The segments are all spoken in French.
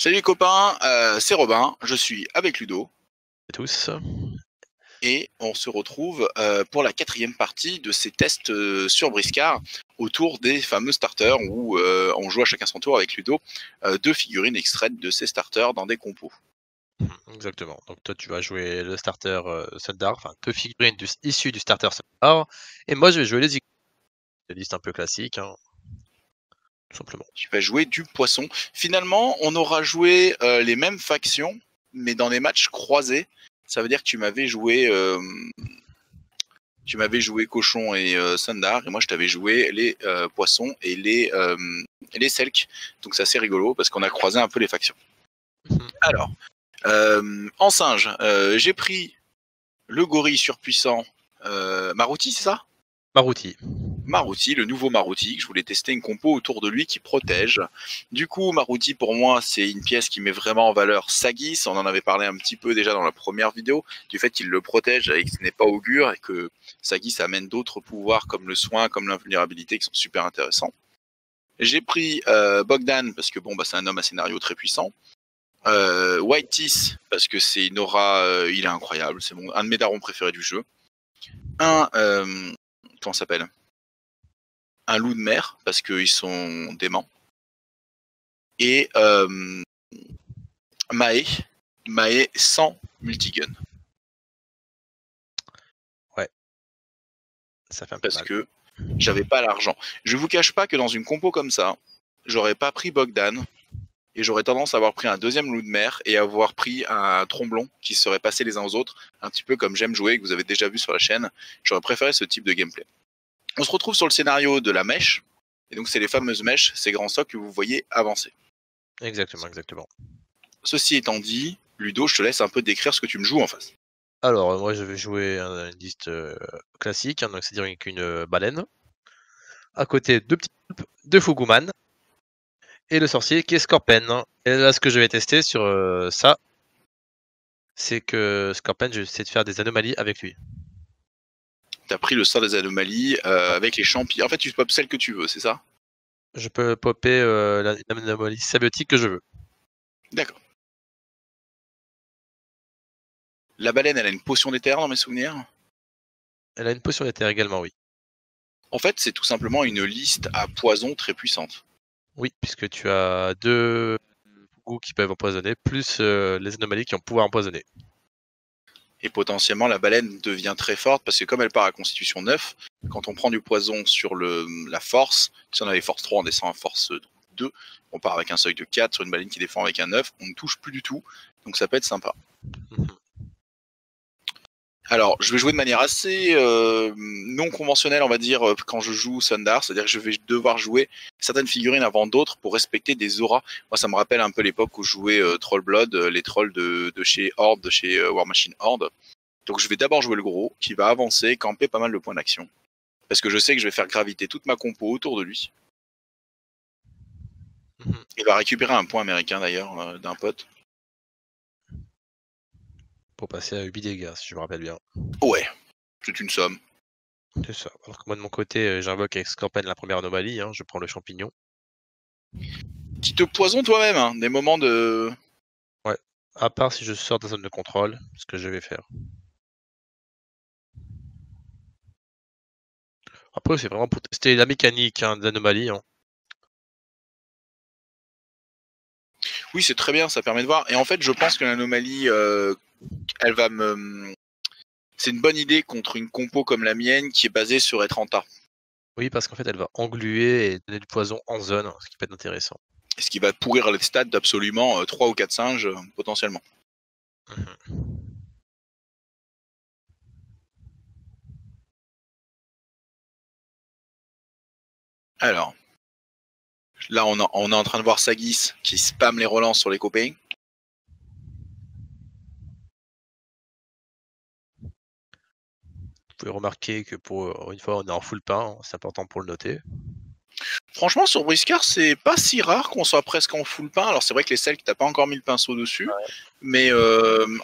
Salut les copains, c'est Robin, je suis avec Ludo. À tous. Et on se retrouve pour la 4e partie de ces tests sur Briscard autour des fameux starters où on joue à chacun son tour avec Ludo 2 figurines extraites de ces starters dans des compos. Exactement. Donc toi, tu vas jouer le starter Sundar, enfin 2 figurines issues du starter Sundar, et moi je vais jouer les liste un peu classique, hein, tout simplement. Tu vas jouer du poisson. Finalement, on aura joué les mêmes factions, mais dans des matchs croisés. Ça veut dire que tu m'avais joué cochon et Sundar, et moi je t'avais joué les poissons et les selks. Donc c'est assez rigolo parce qu'on a croisé un peu les factions. Alors, en singe, j'ai pris le gorille surpuissant Maruti, c'est ça? Maruti. Maruti, le nouveau Maruti, que je voulais tester une compo autour de lui qui protège. Du coup, Maruti, pour moi, c'est une pièce qui met vraiment en valeur Sagis. On en avait parlé un petit peu déjà dans la première vidéo, du fait qu'il le protège et que ce n'est pas augure, et que Sagis amène d'autres pouvoirs comme le soin, comme l'invulnérabilité, qui sont super intéressants. J'ai pris Bogdan, parce que bon, bah, c'est un homme à scénario très puissant. White Teeth, parce que c'est une aura, il est incroyable, c'est un de mes darons préférés du jeu. Comment ça s'appelle? Un loup de mer, parce qu'ils sont déments. Et Mae sans multigun. Ouais. Ça fait un peu Parce mal. que j'avais pas l'argent. Je vous cache pas que dans une compo comme ça, j'aurais pas pris Bogdan, et j'aurais tendance à avoir pris un deuxième loup de mer et avoir pris un tromblon qui serait passé les uns aux autres, un petit peu comme j'aime jouer, que vous avez déjà vu sur la chaîne. J'aurais préféré ce type de gameplay. On se retrouve sur le scénario de la mèche, et donc c'est les fameuses mèches, ces grands socs que vous voyez avancer. Exactement, exactement. Ceci étant dit, Ludo, je te laisse un peu décrire ce que tu me joues en face. Alors, moi je vais jouer une liste classique, hein, donc c'est-à-dire avec une baleine. À côté, 2 petits poulpes, 2 Fuguman, et le sorcier qui est Scorpen. Et là, ce que je vais tester sur ça, c'est que Scorpen, je vais essayer de faire des anomalies avec lui. T'as pris le sort des anomalies avec les champignons. En fait, tu pop celle que tu veux, c'est ça? Je peux popper l'anomalie symbiotique que je veux. D'accord. La baleine, elle a une potion d'éther dans mes souvenirs. Elle a une potion d'éther également, oui. En fait, c'est tout simplement une liste à poison très puissante. Oui, puisque tu as 2 goûts qui peuvent empoisonner, plus les anomalies qui ont pouvoir empoisonner. Et potentiellement, la baleine devient très forte parce que comme elle part à constitution 9, quand on prend du poison sur la force, si on avait force 3, on descend à force 2, on part avec un seuil de 4 sur une baleine qui défend avec un 9, on ne touche plus du tout, donc ça peut être sympa. Alors, je vais jouer de manière assez non conventionnelle, on va dire, quand je joue Sundar, c'est-à-dire que je vais devoir jouer certaines figurines avant d'autres pour respecter des auras. Moi, ça me rappelle un peu l'époque où je jouais Trollblood, les trolls de chez Horde, de chez War Machine Horde. Donc je vais d'abord jouer le gros, qui va avancer, camper pas mal de points d'action. Parce que je sais que je vais faire graviter toute ma compo autour de lui. Il va récupérer un point américain d'ailleurs, d'un pote. Pour passer à 8 dégâts, si je me rappelle bien. Ouais, c'est une somme. C'est ça. Alors que moi de mon côté, j'invoque avec Scorpion la première anomalie, hein, je prends le champignon. Tu te poisons toi-même, hein, des moments de... Ouais, à part si je sors de la zone de contrôle, ce que je vais faire. Après, c'est vraiment pour tester la mécanique hein, d'anomalie. Hein. Oui, c'est très bien, ça permet de voir. Et en fait, je pense que l'anomalie, elle va me... C'est une bonne idée contre une compo comme la mienne qui est basée sur Etranta. Oui, parce qu'en fait, elle va engluer et donner du poison en zone, ce qui peut être intéressant. Ce qui va pourrir les stats d'absolument 3 ou 4 singes, potentiellement. Alors, là, on est en train de voir Sagis qui spamme les relances sur les copains. Vous pouvez remarquer que pour une fois, on est en full pain, c'est important pour le noter. Franchement, sur Briscard, c'est pas si rare qu'on soit presque en full pain. Alors, c'est vrai que les selks, t'as pas encore mis le pinceau dessus. Ouais. Mais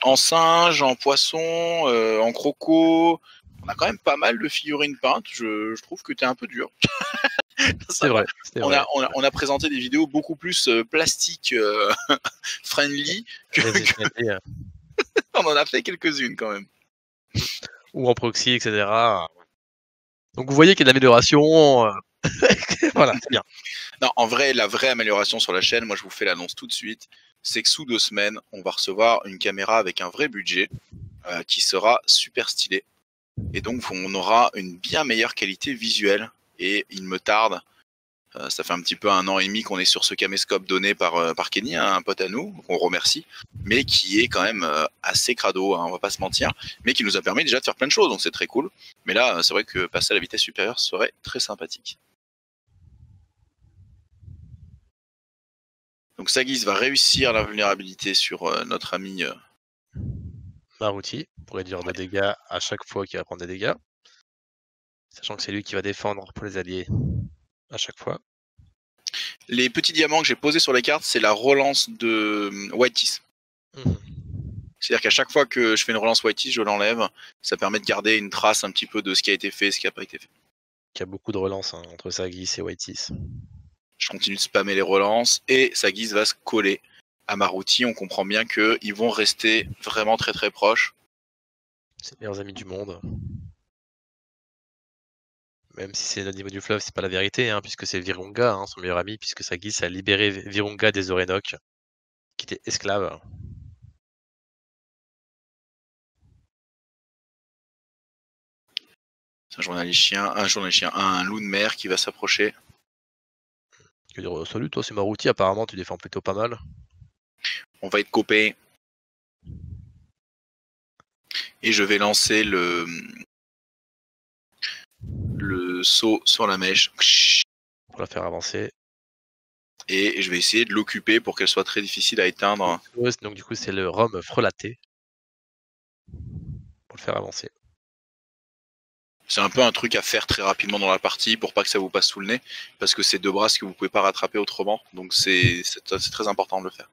en singe, en poisson, en croco, on a quand même pas mal de figurines peintes. Je trouve que t'es un peu dur. C'est vrai, c'est On vrai. a présenté des vidéos beaucoup plus plastique friendly que, Vas-y, que- vas-y, on en a fait quelques-unes quand même. ou en proxy, et cetera. Donc vous voyez qu'il y a de l'amélioration, voilà, c'est bien. Non, en vrai, la vraie amélioration sur la chaîne, moi je vous fais l'annonce tout de suite, c'est que sous 2 semaines, on va recevoir une caméra avec un vrai budget qui sera super stylée. Et donc on aura une bien meilleure qualité visuelle. Et il me tarde, ça fait un petit peu 1 an et demi qu'on est sur ce caméscope donné par Kenny, hein, un pote à nous, qu'on remercie, mais qui est quand même assez crado, hein, on va pas se mentir, mais qui nous a permis déjà de faire plein de choses, donc c'est très cool. Mais là, c'est vrai que passer à la vitesse supérieure serait très sympathique. Donc Sagis va réussir la vulnérabilité sur notre ami. Maruti, pour réduire des dégâts à chaque fois qu'il va prendre des dégâts, sachant que c'est lui qui va défendre pour les alliés à chaque fois. Les petits diamants que j'ai posés sur les cartes, c'est la relance de Whiteys. Mmh. C'est-à-dire qu'à chaque fois que je fais une relance Whiteys, je l'enlève. Ça permet de garder une trace un petit peu de ce qui a été fait et ce qui n'a pas été fait. Il y a beaucoup de relances, hein, entre Sagis et Whiteys. Je continue de spammer les relances et Sagis va se coller à Maruti. On comprend bien qu'ils vont rester vraiment très très proches. C'est les meilleurs amis du monde. Même si c'est le niveau du fleuve, c'est pas la vérité, hein, puisque c'est Virunga, hein, son meilleur ami, puisque Sagis a libéré Virunga des Orénoques, qui était esclave. C'est un loup de mer qui va s'approcher. Je vais dire, salut, toi, c'est Maruti, apparemment, tu défends plutôt pas mal. On va être copains. Et je vais lancer le saut sur la mèche. Pour la faire avancer. Et je vais essayer de l'occuper pour qu'elle soit très difficile à éteindre. Donc, du coup, c'est le rhum frelaté. Pour le faire avancer. C'est un peu un truc à faire très rapidement dans la partie pour pas que ça vous passe sous le nez, parce que c'est 2 brasses que vous pouvez pas rattraper autrement, donc c'est très important de le faire.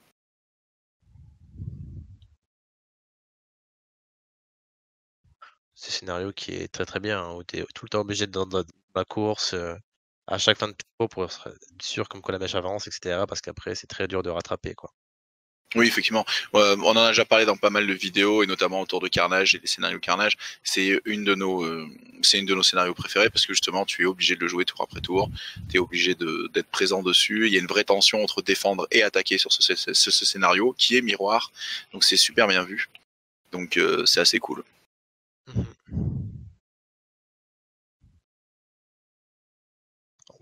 C'est un scénario qui est très très bien, hein, où tu es tout le temps obligé d'être dans la course, à chaque fin de tour pour être sûr comme quoi la mèche avance, et cetera, parce qu'après c'est très dur de rattraper, quoi. Oui, effectivement. On en a déjà parlé dans pas mal de vidéos, et notamment autour de Carnage et des scénarios Carnage. C'est une de nos scénarios préférés, parce que justement, tu es obligé de le jouer tour après tour. Tu es obligé d'être présent dessus. Il y a une vraie tension entre défendre et attaquer sur ce scénario, qui est miroir. Donc c'est super bien vu. Donc c'est assez cool. En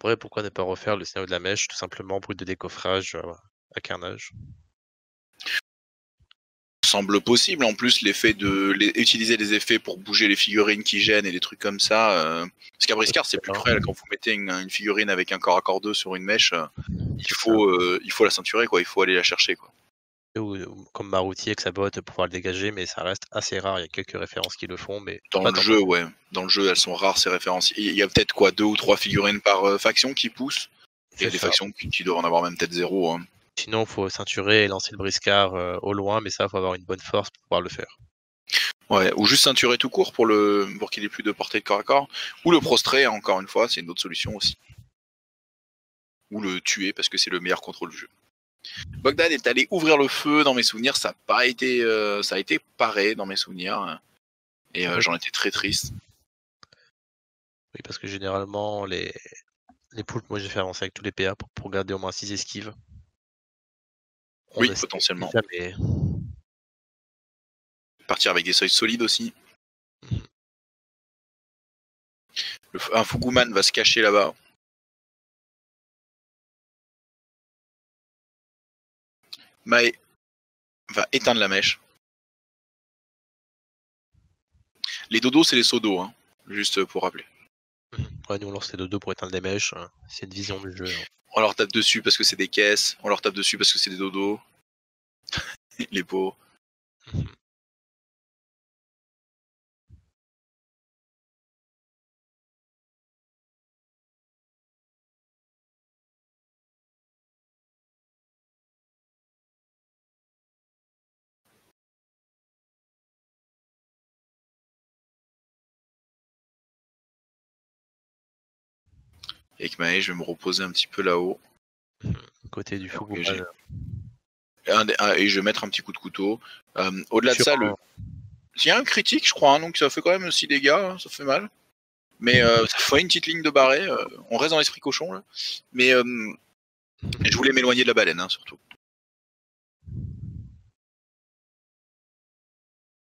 vrai, pourquoi ne pas refaire le scénario de la mèche, tout simplement brut de décoffrage, à Carnage? Semble possible. En plus, l'effet de utiliser les effets pour bouger les figurines qui gênent et des trucs comme ça. Parce qu'à Briscard, c'est plus cruel quand vous mettez une figurine avec un corps à corps 2 sur une mèche. C'est ça. Il faut la ceinturer, quoi. Il faut aller la chercher, quoi. Ou comme Maroutier avec sa botte pour pouvoir le dégager, mais ça reste assez rare. Il y a quelques références qui le font, mais Dans pas le tant. jeu, ouais. Dans le jeu, elles sont rares ces références. Il y a peut-être quoi, 2 ou 3 figurines par faction qui poussent. Il y a C'est des ça. factions qui doivent en avoir même peut-être 0. Hein. Sinon, faut ceinturer et lancer le briscard, au loin, mais ça, faut avoir une bonne force pour pouvoir le faire. Ouais, ou juste ceinturer tout court pour qu'il ait plus de portée de corps à corps. Ou le prostrer, hein, encore une fois, c'est une autre solution aussi. Ou le tuer parce que c'est le meilleur contrôle du jeu. Bogdan est allé ouvrir le feu dans mes souvenirs, ça a été paré dans mes souvenirs et En fait, j'en étais très triste. oui, parce que généralement, les poulpes, moi, j'ai fait avancer avec tous les PA pour garder au moins 6 esquives. On Oui, essaie potentiellement. jamais. Partir avec des seuils solides aussi. Mmh. Un Fuguman va se cacher là-bas. Mae va éteindre la mèche. Les dodos, c'est les sodos, hein, juste pour rappeler. Ouais, nous, on lance les 2 pour éteindre les mèches, c'est une vision du jeu, hein. On leur tape dessus parce que c'est des caisses, on leur tape dessus parce que c'est des dodos. Les pauvres. Mmh. Et avec Mae, je vais me reposer un petit peu là-haut. Côté du Fuguman. Et je vais mettre un petit coup de couteau. Au-delà de ça, il y a un critique, je crois, hein, donc ça fait quand même 6 dégâts, hein, ça fait mal. Mais ça fait une petite ligne de barré. On reste dans l'esprit cochon là. Mais je voulais m'éloigner de la baleine, hein, surtout.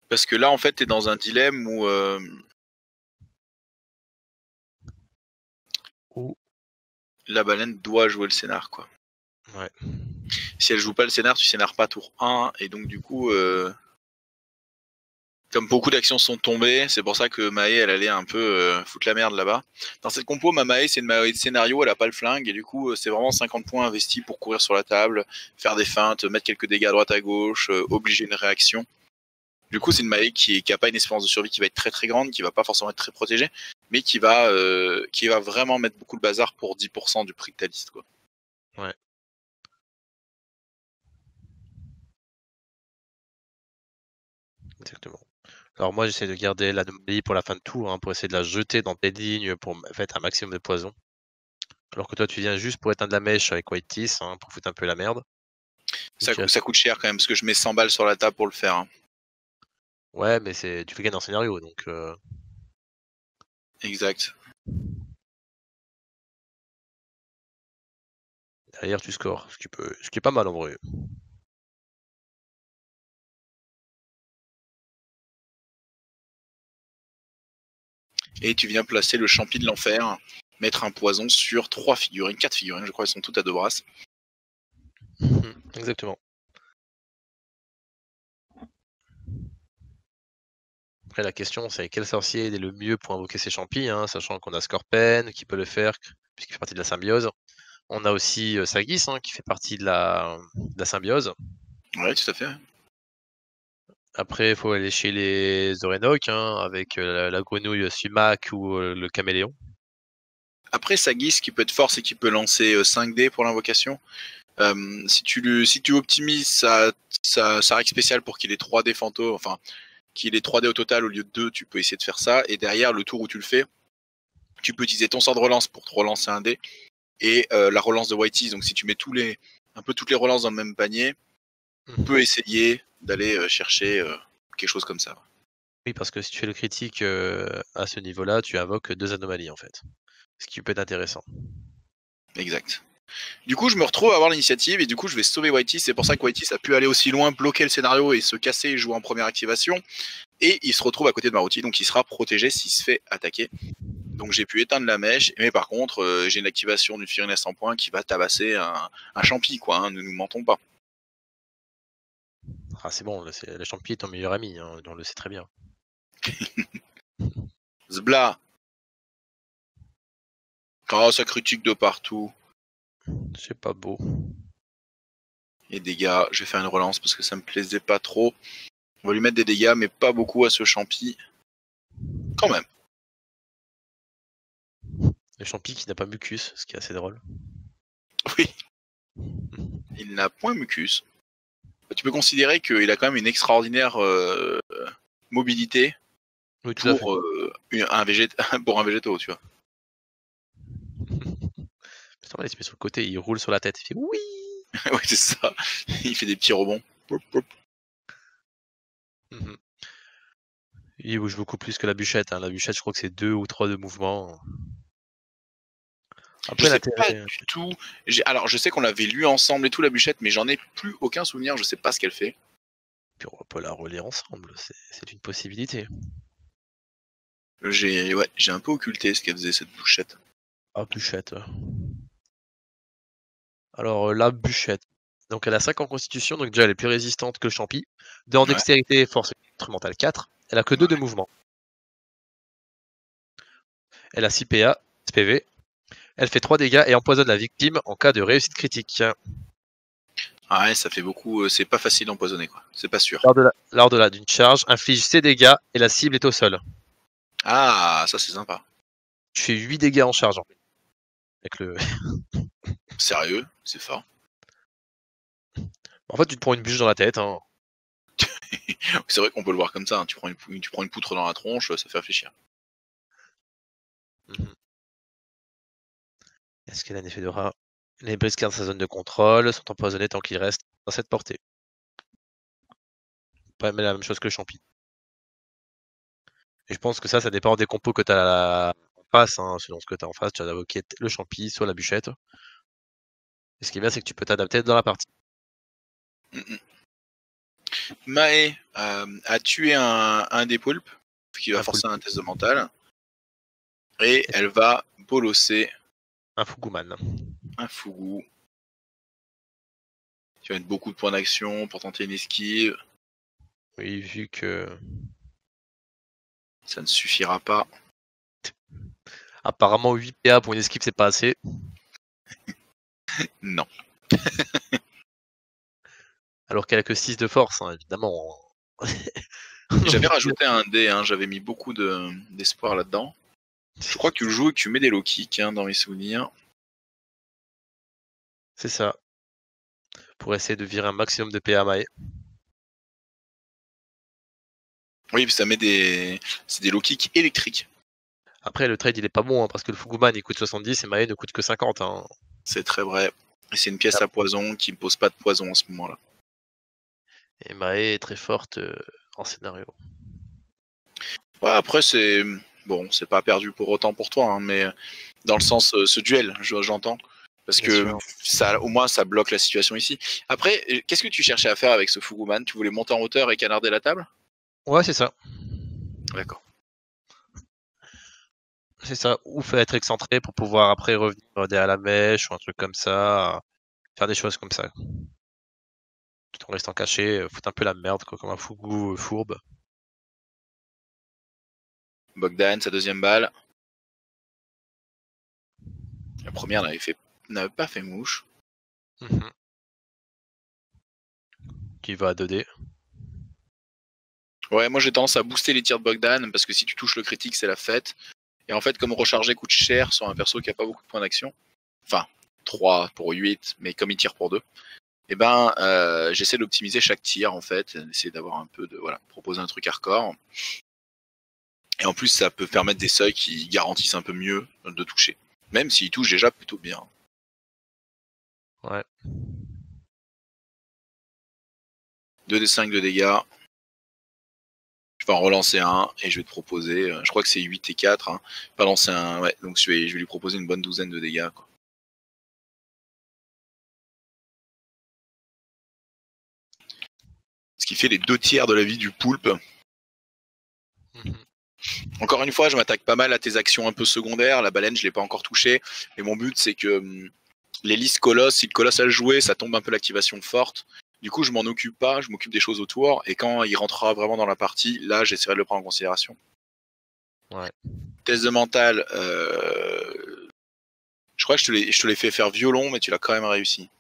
Parce que là, en fait, t'es dans un dilemme où la baleine doit jouer le scénar, quoi. Ouais. Si elle joue pas le scénar, tu scénares pas tour 1, et donc du coup, comme beaucoup d'actions sont tombées, c'est pour ça que Mae, elle allait un peu foutre la merde là-bas. Dans cette compo, ma Mae, c'est une Mae de scénario, elle a pas le flingue, et du coup, c'est vraiment 50 points investis pour courir sur la table, faire des feintes, mettre quelques dégâts à droite à gauche, obliger une réaction. Du coup, c'est une Mae qui a pas une espérance de survie qui va être très très grande, qui va pas forcément être très protégée, mais qui va vraiment mettre beaucoup le bazar pour 10% du prix de ta liste, quoi. Ouais. Exactement. Alors moi, j'essaie de garder l'anomalie pour la fin de tour, hein, pour essayer de la jeter dans tes lignes, pour mettre un maximum de poison. Alors que toi, tu viens juste pour éteindre la mèche avec White Teeth, hein, pour foutre un peu la merde. Ça coûte cher quand même, parce que je mets 100 balles sur la table pour le faire. Hein. Ouais, mais tu fais gagner en scénario, donc... Exact. Derrière, tu scores, ce qui est pas mal en vrai. Et tu viens placer le champi de l'enfer, mettre un poison sur 4 figurines, je crois, elles sont toutes à 2 brasses. Exactement. Après, la question, c'est quel sorcier est le mieux pour invoquer ces champis, hein, sachant qu'on a Scorpen qui peut le faire, puisqu'il fait partie de la symbiose. On a aussi Sagis, hein, qui fait partie de la symbiose. Ouais, tout à fait. Après, il faut aller chez les Orenok, hein, avec la grenouille sumac ou le caméléon. Après, Sagis qui peut être fort, c'est qu'il peut lancer 5 dés pour l'invocation. Si tu optimises sa règle spéciale pour qu'il ait 3 dés fantômes, enfin, qu'il ait 3 dés au total au lieu de 2, tu peux essayer de faire ça. Et derrière, le tour où tu le fais, tu peux utiliser ton sort de relance pour te relancer un dé. Et la relance de Whitey, donc si tu mets un peu toutes les relances dans le même panier, tu peux essayer d'aller chercher quelque chose comme ça. Oui, parce que si tu fais le critique à ce niveau-là, tu invoques 2 anomalies en fait. Ce qui peut être intéressant. Exact. Du coup, je me retrouve à avoir l'initiative et du coup, je vais sauver Whitey. C'est pour ça que Whitey a pu aller aussi loin, bloquer le scénario et se casser et jouer en première activation. Et il se retrouve à côté de Maruti, donc il sera protégé s'il se fait attaquer. Donc j'ai pu éteindre la mèche, mais par contre, j'ai une activation d'une figurine à 100 points qui va tabasser un champi, quoi. Hein, ne nous mentons pas. Ah, c'est bon, le champi est ton meilleur ami, hein, on le sait très bien. Zbla. Oh, ça critique de partout. C'est pas beau. Et dégâts, je vais faire une relance parce que ça me plaisait pas trop. On va lui mettre des dégâts, mais pas beaucoup à ce champi. Quand même. Le champi qui n'a pas mucus, ce qui est assez drôle. Oui. Il n'a point mucus. Tu peux considérer qu'il a quand même une extraordinaire mobilité Oui, tout à fait. pour un végétaux, tu vois. C'est normal, il se met sur le côté, il roule sur la tête, il fait oui. Oui, c'est ça. Il fait des petits rebonds. Il bouge beaucoup plus que la bûchette. Hein. La bûchette, je crois que c'est 2 ou 3 de mouvement. Après, je sais pas du tout. Alors, je sais qu'on l'avait lu ensemble et tout, la bûchette, mais j'en ai plus aucun souvenir. Je sais pas ce qu'elle fait. Puis on peut la relire ensemble, c'est une possibilité. J'ai un peu occulté ce qu'elle faisait, cette bûchette. Ah, bûchette. Alors, la bûchette. Donc, elle a 5 en constitution, donc déjà, elle est plus résistante que le champi. 2 en dextérité, force instrumentale 4. Elle a que 2 de mouvement. Elle a 6 PA, SPV. Elle fait 3 dégâts et empoisonne la victime en cas de réussite critique. Ah ouais, ça fait beaucoup. C'est pas facile d'empoisonner, quoi. C'est pas sûr. Lors d'une charge, inflige ses dégâts et la cible est au sol. Ah, ça c'est sympa. Tu fais 8 dégâts en charge. Avec le... Sérieux, c'est fort. En fait, tu te prends une bûche dans la tête. Hein. C'est vrai qu'on peut le voir comme ça. Hein. Tu prends une poutre dans la tronche, ça fait réfléchir. Est-ce qu'il a un effet de rat? Les briscards de sa zone de contrôle sont empoisonnés tant qu'ils restent dans cette portée. Pas la même chose que le champi. Et je pense que ça dépend des compos que tu as en face, hein, selon ce que tu as en face. Tu as invoqué le champi, soit la bûchette. Et ce qui est bien, c'est que tu peux t'adapter dans la partie. Mae a tué un des poulpes, qui va Un forcer poulpe. un test de mental. Et elle va bolosser Un Fuguman. un fougou. Qui va mettre beaucoup de points d'action pour tenter une esquive. Oui, vu que Ça ne suffira pas. apparemment 8 PA pour une esquive, c'est pas assez. Non. Alors qu'elle a que 6 de force, hein, évidemment. J'avais rajouté un dé, hein, j'avais mis beaucoup d'espoir là-dedans. Je crois que tu le joues et que tu mets des low kicks, hein, dans mes souvenirs. C'est ça. Pour essayer de virer un maximum de PA à Mae. Oui, puis ça met c'est des low kicks électriques. Après, le trade, il est pas bon, hein, parce que le Fuguman, il coûte 70 et Mae ne coûte que 50. Hein. C'est très vrai. Et c'est une pièce à poison qui ne pose pas de poison en ce moment-là. Et Mae est très forte en scénario. Ouais, après, c'est pas perdu pour autant pour toi, hein, mais dans le sens, ce duel, j'entends. Parce Bien que sûr. ça, au moins, ça bloque la situation ici. Après, qu'est-ce que tu cherchais à faire avec ce Fuguman? Tu voulais monter en hauteur et canarder la table? Ouais, c'est ça. D'accord. C'est ça. Ou faut être excentré pour pouvoir après revenir derrière la mèche ou un truc comme ça. Faire des choses comme ça. Tout en restant caché, foutre un peu la merde, quoi, comme un Fugu fourbe. Bogdan, sa deuxième balle. La première n'avait pas fait mouche. Qui va à 2D. Ouais, moi j'ai tendance à booster les tirs de Bogdan parce que si tu touches le critique, c'est la fête. Et en fait, comme recharger coûte cher sur un perso qui a pas beaucoup de points d'action, enfin 3 pour 8, mais comme il tire pour 2, et ben j'essaie d'optimiser chaque tir en fait, d'essayer d'avoir un peu de proposer un truc hardcore. Et en plus, ça peut permettre des seuils qui garantissent un peu mieux de toucher, même s'il touche déjà plutôt bien. Ouais. 2d5 de dégâts. Je vais en relancer un et je vais te proposer, je crois que c'est 8 et 4, hein. Pas lancer un, ouais, donc je vais lui proposer une bonne douzaine de dégâts, quoi. Ce qui fait les 2 tiers de la vie du poulpe. Encore une fois, je m'attaque pas mal à tes actions un peu secondaires. La baleine, je l'ai pas encore touchée. Mais mon but, c'est que l'hélice colosse, si le colosse a joué, ça tombe un peu l'activation forte. Du coup, je m'en occupe pas, je m'occupe des choses autour. Et quand il rentrera vraiment dans la partie, là, j'essaierai de le prendre en considération. Ouais. Test de mental, je crois que je te l'ai fait faire violon, mais tu l'as quand même réussi.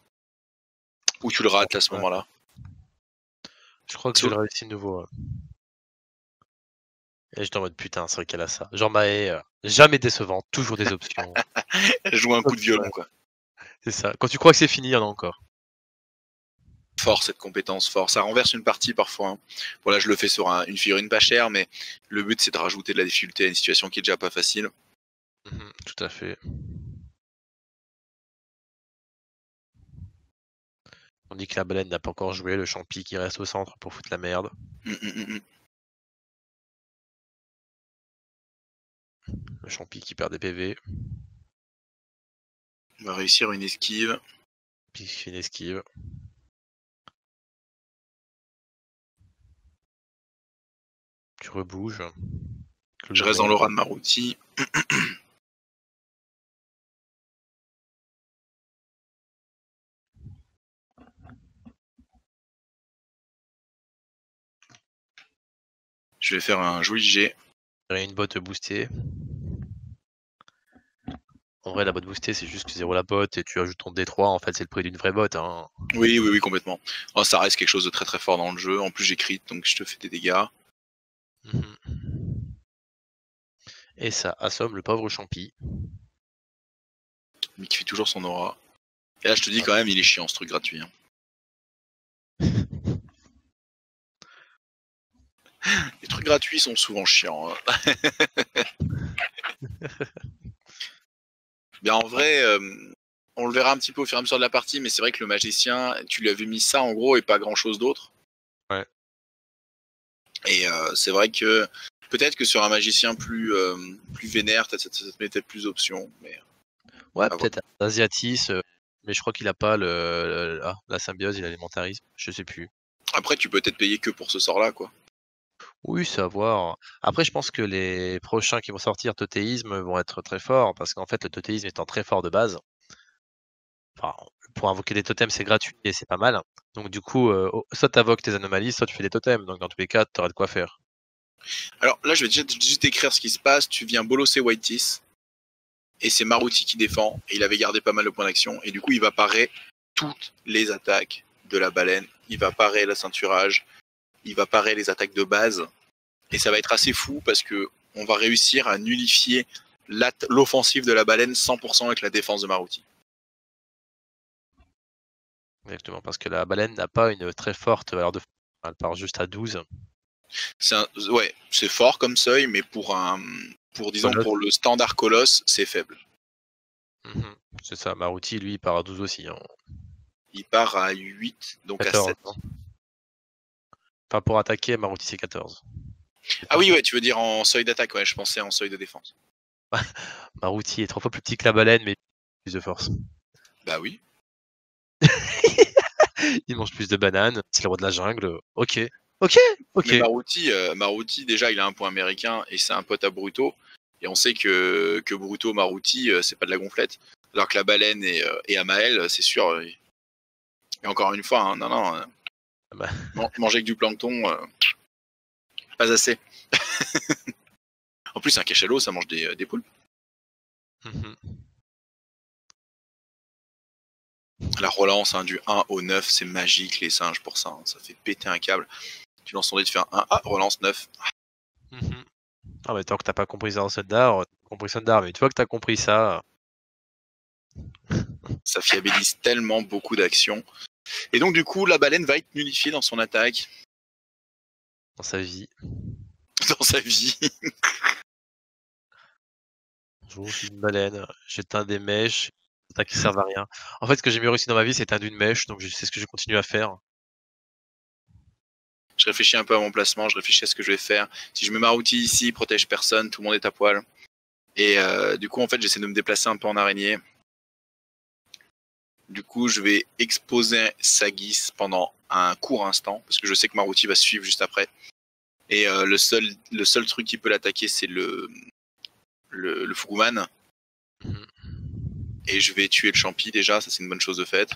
Ou tu le rates à ce moment-là. Je crois que je le réussis de nouveau. Et j'étais en mode putain, c'est vrai qu'elle a ça. Genre Mae, jamais décevant, toujours des options. Elle joue un coup de violon, quoi. C'est ça. Quand tu crois que c'est fini, il y en a encore. Fort cette compétence, fort. Ça renverse une partie parfois, hein. Voilà, je le fais sur une figurine pas chère, mais le but c'est de rajouter de la difficulté à une situation qui est déjà pas facile. Tout à fait. On dit que la baleine n'a pas encore joué, le champi qui reste au centre pour foutre la merde. Le champi qui perd des PV. On va réussir une esquive. Puis il fait une esquive. Tu rebouges. Je reste dans l'aura de Maruti. Je vais faire un joli jet. Une botte boostée. En vrai, la botte boostée, c'est juste que 0 la botte et tu ajoutes ton D3. En fait, c'est le prix d'une vraie botte. Hein. Oui, complètement. Oh, ça reste quelque chose de très très fort dans le jeu. En plus, j'écris, donc je te fais des dégâts. Et ça assomme le pauvre champi. Mais qui fait toujours son aura. Et là, je te dis quand même, il est chiant ce truc gratuit, hein. Les trucs gratuits sont souvent chiants, hein. Bien en vrai, on le verra un petit peu au fur et à mesure de la partie, mais c'est vrai que le magicien, tu lui avais mis ça en gros et pas grand chose d'autre. Ouais. Et c'est vrai que peut-être que sur un magicien plus vénère, ça te mettait plus d'options. Mais Ouais, à voir. peut-être Asiatis, mais je crois qu'il a pas la symbiose, il a l'élémentarisme, je sais plus. Après, tu peux peut-être payer que pour ce sort-là, quoi. Oui, c'est à voir. Après, je pense que les prochains qui vont sortir Totéisme vont être très forts, parce qu'en fait, le Totéisme étant très fort de base, enfin, pour invoquer des totems, c'est gratuit et c'est pas mal. Donc du coup, soit tu invoques tes anomalies, soit tu fais des totems. Donc dans tous les cas, tu auras de quoi faire. Alors là, je vais juste écrire ce qui se passe. Tu viens bolosser Whiteys, et c'est Maruti qui défend, et il avait gardé pas mal de points d'action, et du coup, il va parer toutes les attaques de la baleine. Il va parer la ceinturage, il va parer les attaques de base, et ça va être assez fou parce que on va réussir à nullifier l'offensive de la baleine 100% avec la défense de Maruti. Exactement, parce que la baleine n'a pas une très forte valeur de force. Elle part juste à 12. Ouais, c'est fort comme seuil, mais disons, Colosse. pour le standard colosse, c'est faible. Mhm. C'est ça, Maruti, lui, il part à 12 aussi. Hein. Il part à 8, donc 14. à 7. Hein. Enfin, pour attaquer, Maruti, c'est 14. Ah oui, ouais, tu veux dire en seuil d'attaque, ouais, je pensais en seuil de défense. Maruti est 3 fois plus petit que la baleine, mais plus de force. Bah oui. Il mange plus de bananes, c'est le roi de la jungle. Ok, ok, ok. Mais Maruti, déjà, il a un point américain et c'est un pote à Bruto. Et on sait que Bruto, Maruti, c'est pas de la gonflette. Alors que la baleine et Amael, c'est sûr. Et encore une fois, hein, non, Bah, manger que du plancton, pas assez. En plus, un cachalot, ça mange des poules. mhm. La relance du 1 au 9, c'est magique, les singes, pour ça. Hein. Ça fait péter un câble. Tu lances ton dé de faire 1, relance 9. Mhm. Ah mais tant que t'as pas compris ça en Sundar, t'as compris Sundar, mais une fois que t'as compris ça, Ça fiabilise tellement beaucoup d'actions. Et donc, du coup, la baleine va être nullifiée dans son attaque, dans sa vie, dans sa vie. je suis une baleine, j'éteins des mèches, des attaques qui servent à rien. En fait, ce que j'ai mieux réussi dans ma vie, c'est éteindre une mèche, donc c'est ce que je continue à faire. Je réfléchis un peu à mon placement, je réfléchis à ce que je vais faire. Si je mets Maruti ici, protège personne, tout le monde est à poil. Et du coup, en fait, j'essaie de me déplacer un peu en araignée. Du coup, je vais exposer Sagis pendant un court instant, parce que je sais que Maruti va suivre juste après. Et le seul truc qui peut l'attaquer, c'est le Fuguman. Mhm. Et je vais tuer le champi déjà, ça c'est une bonne chose de faite.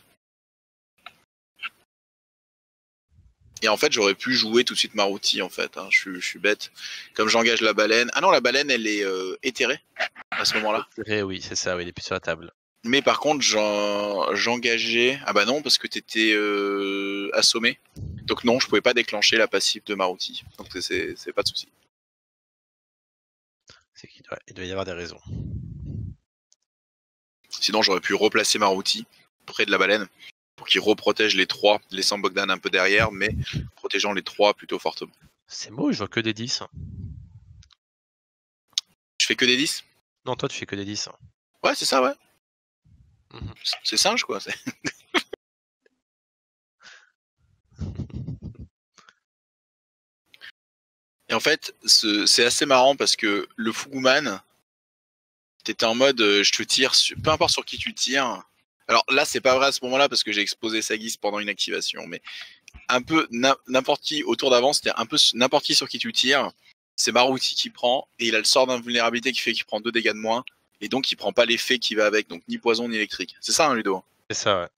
Et en fait, j'aurais pu jouer tout de suite Maruti, en fait. Hein. Je suis bête. Comme j'engage la baleine. Ah non, la baleine, elle est éthérée à ce moment-là. Oui, c'est ça, oui, il est plus sur la table. Mais par contre, j'engageais. Ah bah non, parce que t'étais assommé. Donc non, je pouvais pas déclencher la passive de Maruti. Donc c'est pas de souci. C'est qu'il il doit y avoir des raisons. Sinon, j'aurais pu replacer Maruti près de la baleine pour qu'il reprotège les trois, laissant Bogdan un peu derrière, mais protégeant les trois plutôt fortement. C'est beau, je vois que des 10. Je fais que des 10. Non, toi, tu fais que des 10. Ouais, c'est ça, ouais. Mhm. C'est singe, quoi. Et en fait, c'est assez marrant parce que le Fuguman, t'étais en mode je te tire, peu importe sur qui tu tires. Alors là, c'est pas vrai à ce moment-là parce que j'ai exposé Sagis pendant une activation, mais un peu n'importe qui autour d'avant, c'était un peu n'importe qui sur qui tu tires. C'est Maruti qui prend et il a le sort d'invulnérabilité qui fait qu'il prend 2 dégâts de moins et donc il prend pas l'effet qui va avec, donc ni poison ni électrique. C'est ça, hein, Ludo. C'est ça, ouais.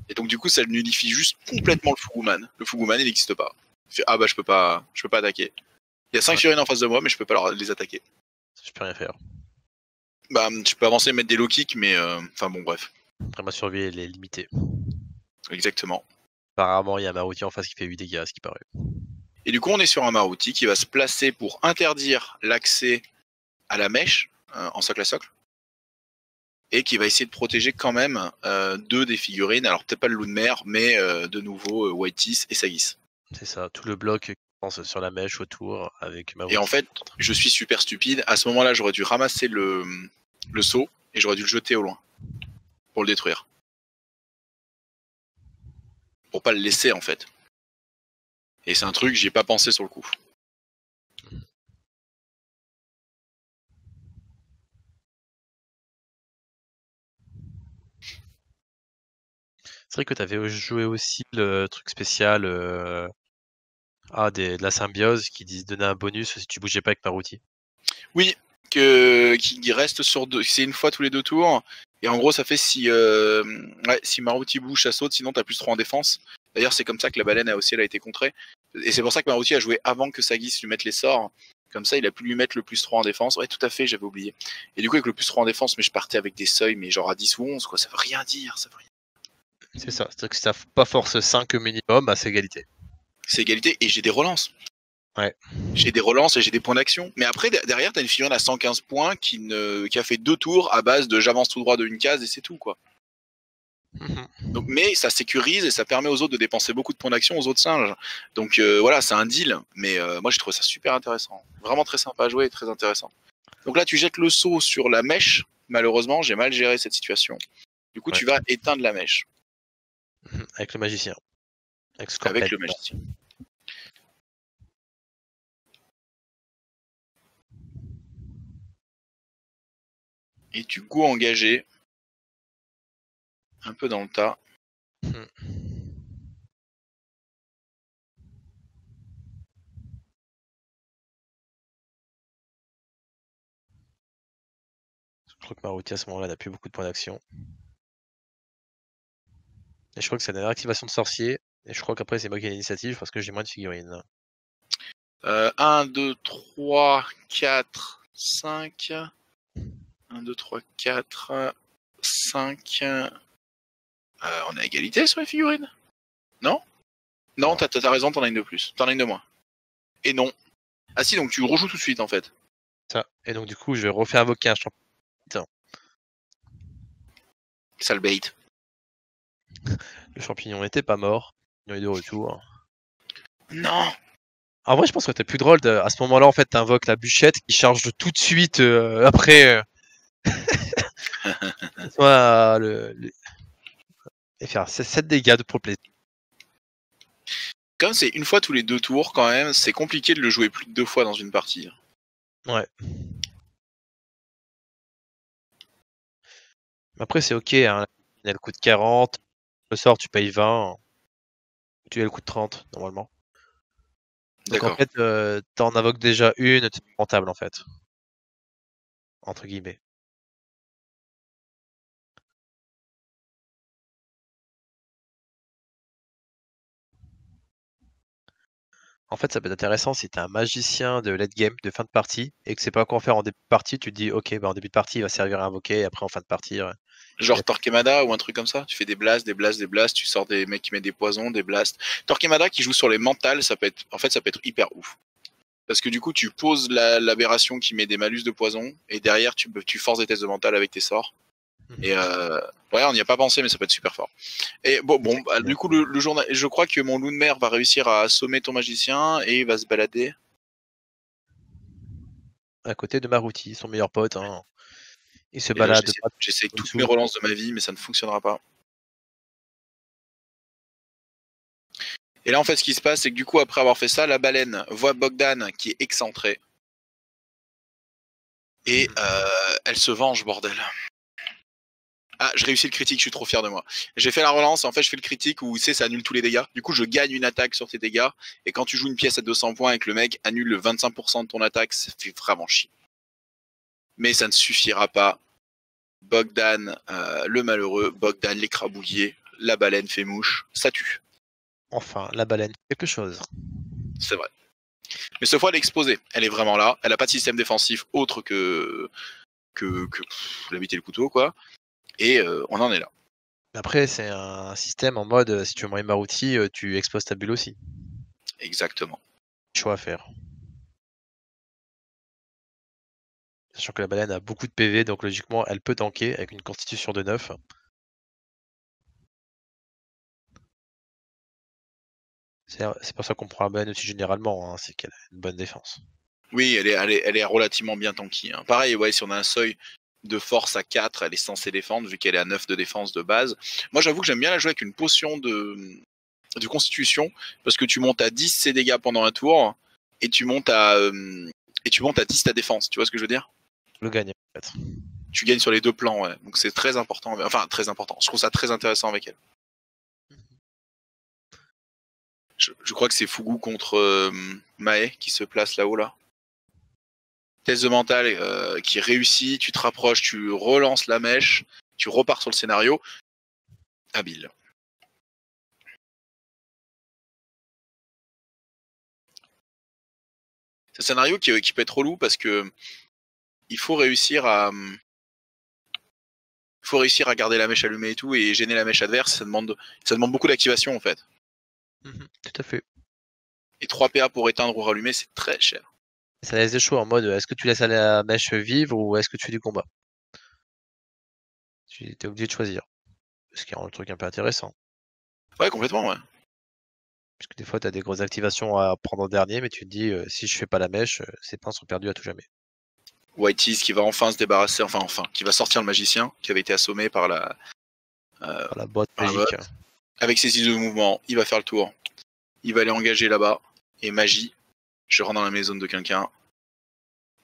Et donc du coup, ça nullifie juste complètement le Fuguman. Le Fuguman, il n'existe pas. Il fait ah bah je peux pas attaquer. Il y a 5 figurines en face de moi, mais je peux pas les attaquer. Je peux rien faire. Bah, je peux avancer et mettre des low kicks, mais enfin bon, bref. Après, ma survie, elle est limitée. Exactement. Apparemment, il y a Maruti en face qui fait 8 dégâts, ce qui paraît. Et du coup, on est sur un Maruti qui va se placer pour interdire l'accès à la mèche en socle à socle. Et qui va essayer de protéger quand même 2 des figurines. Alors, peut-être pas le loup de mer, mais de nouveau Whiteys et Sagis. C'est ça, tout le bloc qui pense sur la mèche autour avec Maruti. Et en fait, je suis super stupide. À ce moment-là, j'aurais dû ramasser le saut et j'aurais dû le jeter au loin pour le détruire. Pour pas le laisser en fait. Et c'est un truc que j'y ai pas pensé sur le coup. C'est vrai que tu avais joué aussi le truc spécial de la symbiose qui donnait un bonus si tu bougeais pas avec Maruti. Oui, qui reste sur deux. C'est une fois tous les 2 tours. Et en gros, ça fait si Maruti bouge, ça saute, sinon t'as plus 3 en défense. D'ailleurs, c'est comme ça que la baleine elle a été contrée. Et c'est pour ça que Maruti a joué avant que Sagis lui mette les sorts. Comme ça, il a pu lui mettre le plus 3 en défense. Ouais, tout à fait, j'avais oublié. Et du coup, avec le plus 3 en défense, mais je partais avec des seuils, mais genre à 10 ou 11, quoi. Ça veut rien dire, ça veut rien. C'est ça, c'est-à-dire que si t'as pas force 5 minimum, c'est égalité. C'est égalité, et j'ai des relances. Ouais. J'ai des relances et j'ai des points d'action. Mais après, derrière, t'as une figurine à 115 points qui a fait 2 tours à base de j'avance tout droit de une case et c'est tout, quoi. Donc, mais ça sécurise et ça permet aux autres de dépenser beaucoup de points d'action aux autres singes. Donc voilà, c'est un deal. Mais moi, j'ai trouvé ça super intéressant. Vraiment très sympa à jouer et très intéressant. Donc là, tu jettes le seau sur la mèche. Malheureusement, j'ai mal géré cette situation. Du coup, tu vas éteindre la mèche. Avec le magicien. Avec le magicien. Et tu go engagé. Un peu dans le tas. Je crois que Maruti à ce moment-là n'a plus beaucoup de points d'action. Et je crois que c'est la dernière activation de sorcier. Et je crois qu'après c'est moi qui ai l'initiative parce que j'ai moins de figurines. 1, 2, 3, 4, 5. 1, 2, 3, 4, 5. On est à égalité sur les figurines? Non? Non, t'as raison, t'en as une de plus. T'en as une de moins. Et non. Ah si, donc tu rejoues tout de suite en fait. Ça. Et donc du coup, je vais refaire invoquer un champignon. Sale bait. Le champignon n'était pas mort. Il est de retour. Non. En vrai, je pense que c'était plus drôle. À ce moment-là, en fait, t'invoques la bûchette qui charge tout de suite après. Et faire 7 dégâts pour le plaisir. Comme c'est une fois tous les 2 tours quand même, c'est compliqué de le jouer plus de 2 fois dans une partie. Ouais. Après, c'est ok. Hein. Elle coûte 40. Le sort, tu payes 20. Tu elle coûte 30 normalement. Donc en fait, t'en invoques déjà une, c'est rentable en fait. Entre guillemets. En fait, ça peut être intéressant si t'es un magicien de late game, de fin de partie, et que c'est pas quoi faire en début de partie, tu te dis ok, bah en début de partie il va servir à invoquer, et après en fin de partie. Genre Torquemada ou un truc comme ça. Tu fais des blasts, des blasts, des blasts, tu sors des mecs qui mettent des poisons, des blasts. Torquemada qui joue sur les mentales, ça peut être hyper ouf. Parce que du coup, tu poses l'aberration qui met des malus de poison, et derrière, tu forces des tests de mental avec tes sorts. Et ouais, on n'y a pas pensé, mais ça peut être super fort. Et bon, bah, du coup, le journal, je crois que mon loup de mer va réussir à assommer ton magicien et il va se balader. À côté de Maruti, son meilleur pote. Hein. Il se Et là, balade. j'essaie toutes mes relances de ma vie, mais ça ne fonctionnera pas. Et là, en fait, ce qui se passe, c'est que du coup, après avoir fait ça, la baleine voit Bogdan qui est excentré. Et elle se venge, bordel. Ah, je réussis le critique, je suis trop fier de moi. J'ai fait la relance, en fait, je fais le critique où, tu sais, ça annule tous les dégâts. Du coup, je gagne une attaque sur tes dégâts. Et quand tu joues une pièce à 200 points et que le mec annule le 25% de ton attaque, ça fait vraiment chier. Mais ça ne suffira pas. Bogdan, le malheureux, Bogdan l'écrabouillé, la baleine fait mouche, ça tue. Enfin, la baleine, quelque chose. C'est vrai. Mais cette fois, elle est exposée. Elle est vraiment là. Elle n'a pas de système défensif autre que la bite et le couteau, quoi. Et on en est là. Après, c'est un système en mode si tu veux mourir Maruti, tu exposes ta bulle aussi. Exactement. Choix à faire. Sachant que la baleine a beaucoup de PV, donc logiquement, elle peut tanker avec une constitution de 9. C'est pour ça qu'on prend la baleine aussi généralement, hein, c'est qu'elle a une bonne défense. Oui, elle est relativement bien tanky. Hein. Pareil, ouais, si on a un seuil, de force à 4, elle est censée défendre, vu qu'elle est à 9 de défense de base. Moi, j'avoue que j'aime bien la jouer avec une potion de constitution, parce que tu montes à 10 ses dégâts pendant un tour, et tu montes à 10 ta défense, tu vois ce que je veux dire? Le gagne, en fait. Tu gagnes sur les deux plans, ouais. Donc c'est très important, enfin très important. Je trouve ça très intéressant avec elle. Je crois que c'est Fugu contre Mae qui se place là-haut, là. Test de mental qui réussit, tu te rapproches, tu relances la mèche, tu repars sur le scénario. Habile. C'est un scénario qui peut être relou parce que il faut réussir à garder la mèche allumée et tout et gêner la mèche adverse. Ça demande beaucoup d'activation en fait. Tout à fait. Et 3 PA pour éteindre ou rallumer, c'est très cher. Ça laisse des choix en mode est-ce que tu laisses la mèche vivre ou est-ce que tu fais du combat? Tu es obligé de choisir. Ce qui rend le truc un peu intéressant. Ouais, complètement, ouais. Parce que des fois, tu as des grosses activations à prendre en dernier, mais tu te dis si je fais pas la mèche, ces points sont perdus à tout jamais. Whitey's qui va enfin se débarrasser, qui va sortir le magicien qui avait été assommé par la boîte magique. Avec ses ciseaux de mouvement, il va faire le tour. Il va aller engager là-bas. Et magie, je rentre dans la maison de quelqu'un.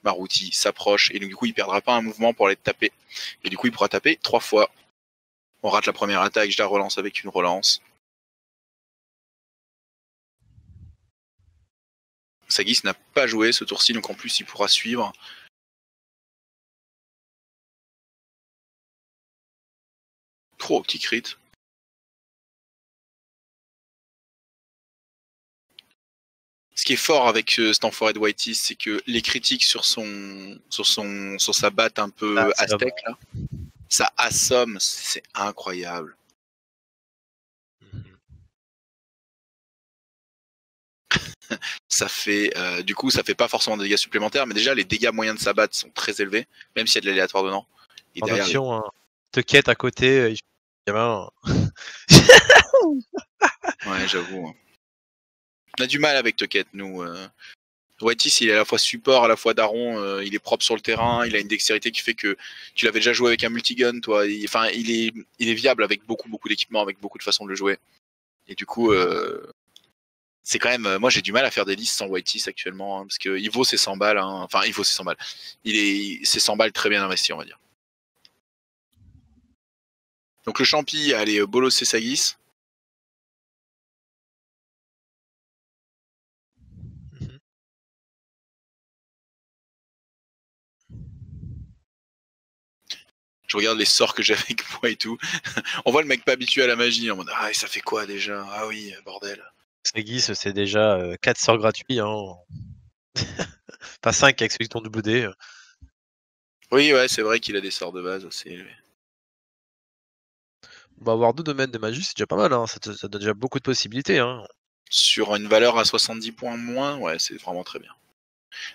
Maruti s'approche. Et donc, du coup, il perdra pas un mouvement pour aller te taper. Et du coup, il pourra taper 3 fois. On rate la première attaque, je la relance avec une relance. Sagis n'a pas joué ce tour-ci, donc en plus, il pourra suivre. Trop petit crit. Ce qui est fort avec cet enfoiré de Whitey, c'est que les critiques sur sa batte un peu aztèque, là, ça assomme, c'est incroyable. Ça fait, du coup, ça fait pas forcément de dégâts supplémentaires, mais déjà les dégâts moyens de sa batte sont très élevés, même s'il y a de l'aléatoire dedans. Et en derrière, option, hein, te quête à côté, il gamin. Ouais, j'avoue. On a du mal avec Toquette, nous. Whitey, il est à la fois support, à la fois daron, il est propre sur le terrain, il a une dextérité qui fait que tu l'avais déjà joué avec un multigun, toi. Enfin, il est viable avec beaucoup d'équipements, avec beaucoup de façons de le jouer. Et du coup, c'est quand même. Moi, j'ai du mal à faire des listes sans Whitey actuellement, hein, parce qu'il vaut ses 100 balles. Hein. Enfin, il vaut ses 100 balles. C'est 100 balles très bien investi, on va dire. Donc le champi, allez, bolosser Sagis. Je regarde les sorts que j'ai avec moi et tout. On voit le mec pas habitué à la magie en mode ah ça fait quoi déjà? Ah oui, bordel. Sagis, c'est déjà 4 sorts gratuits. Hein. Pas 5 avec celui de ton WD. Oui, ouais, c'est vrai qu'il a des sorts de base assez élevés. On va avoir 2 domaines de magie, c'est déjà pas mal. Hein. Ça donne déjà beaucoup de possibilités. Hein. Sur une valeur à 70 points moins, ouais, c'est vraiment très bien.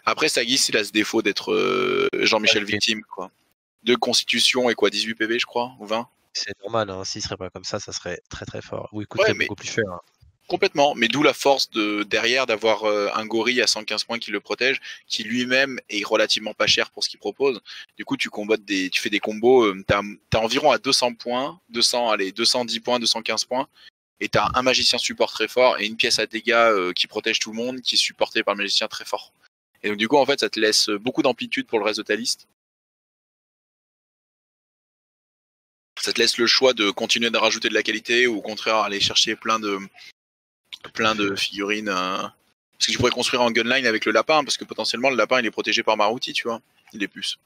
Après, Sagis, il a ce défaut d'être Jean-Michel Victime, quoi. De constitution et quoi, 18 PV, je crois, ou 20? C'est normal, hein. S'il serait pas comme ça serait très très fort. Ou il Ouais, coûterait mais beaucoup plus cher. Hein. complètement. Mais d'où la force derrière d'avoir un gorille à 115 points qui le protège, qui lui-même est relativement pas cher pour ce qu'il propose. Du coup, tu fais des combos, t'as environ à 200 points, 210 points, 215 points. Et t'as un magicien support très fort et une pièce à dégâts qui protège tout le monde, qui est supportée par le magicien très fort. Et donc du coup, en fait, ça te laisse beaucoup d'amplitude pour le reste de ta liste. Ça te laisse le choix de continuer de rajouter de la qualité ou au contraire aller chercher plein de figurines. Parce que tu pourrais construire un gunline avec le lapin, parce que potentiellement le lapin il est protégé par Maruti, tu vois. Il est puce.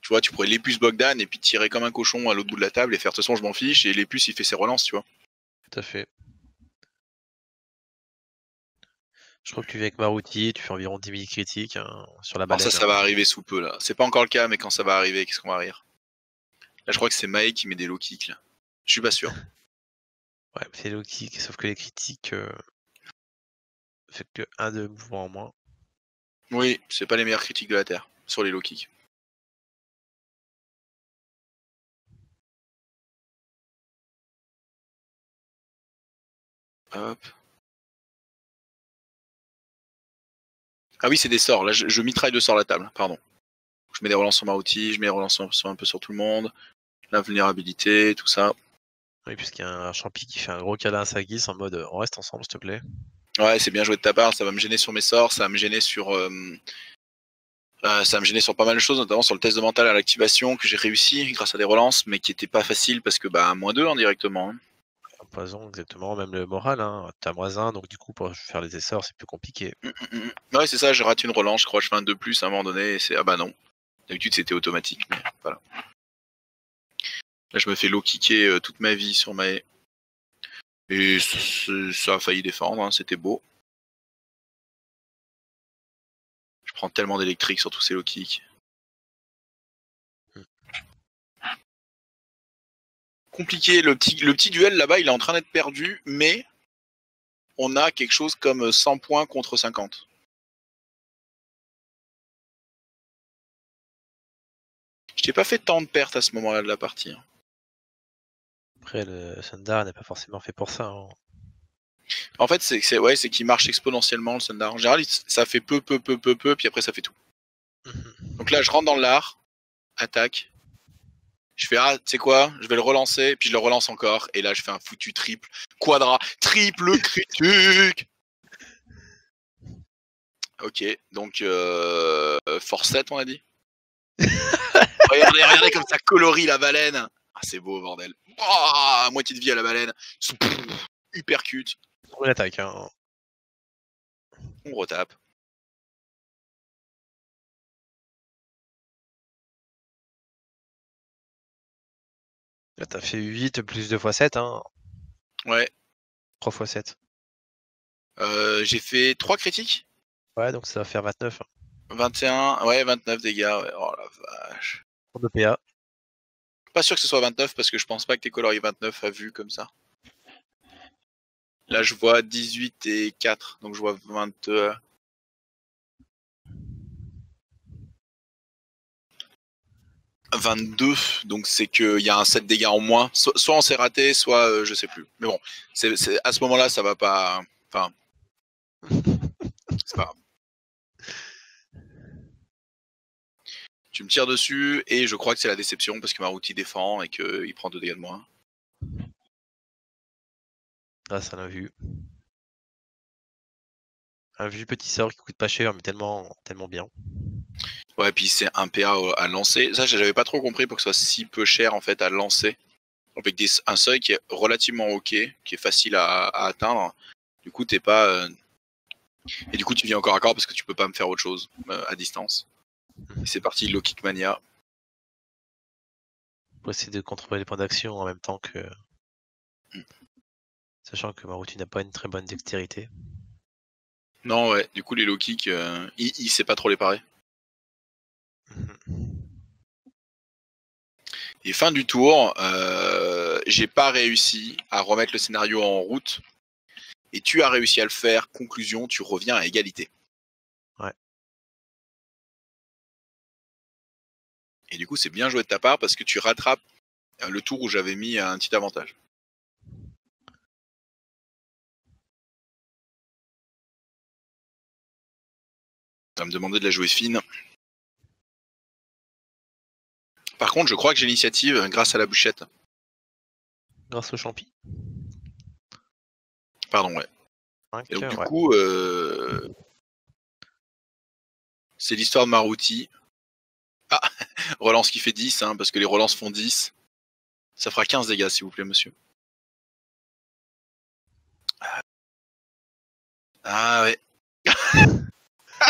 Tu vois, tu pourrais l'épuce Bogdan et puis tirer comme un cochon à l'autre bout de la table et faire de toute façon je m'en fiche et l'épuce il fait ses relances, tu vois. Tout à fait. Je crois que tu viens avec Maruti, tu fais environ 10 000 critiques hein, sur la baleine. Alors ça va arriver sous peu là. C'est pas encore le cas, mais quand ça va arriver, qu'est-ce qu'on va rire? Là, je crois que c'est Mae qui met des low kicks là. Je suis pas sûr. Ouais, c'est low kick, sauf que les critiques fait que 1 de mouvement en moins. Oui, c'est pas les meilleures critiques de la Terre sur les low kicks. Hop. Ah oui, c'est des sorts. Là, je mitraille de sorts la table. Pardon. Je je mets des relances sur Maruti, je mets des relances sur un peu sur tout le monde. La vulnérabilité, tout ça. Oui, puisqu'il y a un champi qui fait un gros câlin à Sagis en mode on reste ensemble, s'il te plaît. Ouais, c'est bien joué de ta part, ça va me gêner sur mes sorts, ça va me gêner sur pas mal de choses, notamment sur le test de mental à l'activation que j'ai réussi grâce à des relances, mais qui était pas facile parce que bah -2 indirectement. Hein. Un poison, exactement, même le moral, hein. T'as -1, donc du coup pour faire les essors c'est plus compliqué. Ouais, c'est ça, j'ai raté une relance, je crois, je fais un 2+ à un moment donné, et c'est ah bah non. D'habitude c'était automatique, mais voilà. Là je me fais low kicker toute ma vie sur ma haie. Et ça a failli défendre, hein, c'était beau. Je prends tellement d'électrique sur tous ces low kicks. Compliqué, le petit duel là-bas, il est en train d'être perdu, mais on a quelque chose comme 100 points contre 50. Je t'ai pas fait tant de pertes à ce moment-là de la partie. Hein. Après le Sundar n'est pas forcément fait pour ça. Hein. En fait, c'est qu'il marche exponentiellement le Sundar. En général, ça fait peu, puis après ça fait tout. Donc là, je rentre dans l'art, attaque. Je fais tu sais quoi, je vais le relancer, puis je le relance encore, et là je fais un foutu triple, quadra, triple critique. Ok, donc force 7 on a dit. regardez comme ça colorie la baleine. Ah c'est beau bordel. Oh, moitié de vie à la baleine. Hypercute. Une attaque. Hein. On retape. Là t'as fait 8 plus 2 x 7. Hein. Ouais. 3 x 7. J'ai fait 3 critiques. Ouais, donc ça va faire 29. 21, ouais, 29 dégâts. Ouais. Oh la vache. Pour 2 PA. Pas sûr que ce soit 29 parce que je pense pas que t'es colorié 29 à vue comme ça. Là, je vois 18 et 4, donc je vois 20. 22, donc c'est qu'il y a un 7 dégâts en moins. Soit on s'est raté, soit je sais plus. Mais bon, à ce moment-là, ça va pas. Enfin, c'est pas grave. Tu me tires dessus et je crois que c'est la déception parce que Maruti défend et qu'il prend 2 dégâts de moins. Ah, ça l'a vu. Un vu petit sort qui coûte pas cher, mais tellement bien. Ouais, puis c'est un PA à lancer. Ça, j'avais pas trop compris pour que ce soit si peu cher en fait à lancer. Avec un seuil qui est relativement ok, qui est facile à atteindre. Du coup, t'es pas. Et du coup, tu viens encore à corps parce que tu peux pas me faire autre chose à distance. Et c'est parti, low kick mania. Pour essayer de contrôler les points d'action en même temps que. Sachant que Maruti n'a pas une très bonne dextérité. Non, ouais, du coup, les low kicks, il sait pas trop les parer. Et fin du tour, j'ai pas réussi à remettre le scénario en route. Et tu as réussi à le faire. Conclusion, tu reviens à égalité. Ouais. Et du coup, c'est bien joué de ta part parce que tu rattrapes le tour où j'avais mis un petit avantage. Ça va me demander de la jouer fine. Par contre, je crois que j'ai l'initiative grâce à la bûchette. Grâce au champi. Pardon, ouais. Et donc, du coup, c'est l'histoire de Maruti. Ah, relance qui fait 10, hein, parce que les relances font 10. Ça fera 15 dégâts, s'il vous plaît, monsieur. Ah ouais.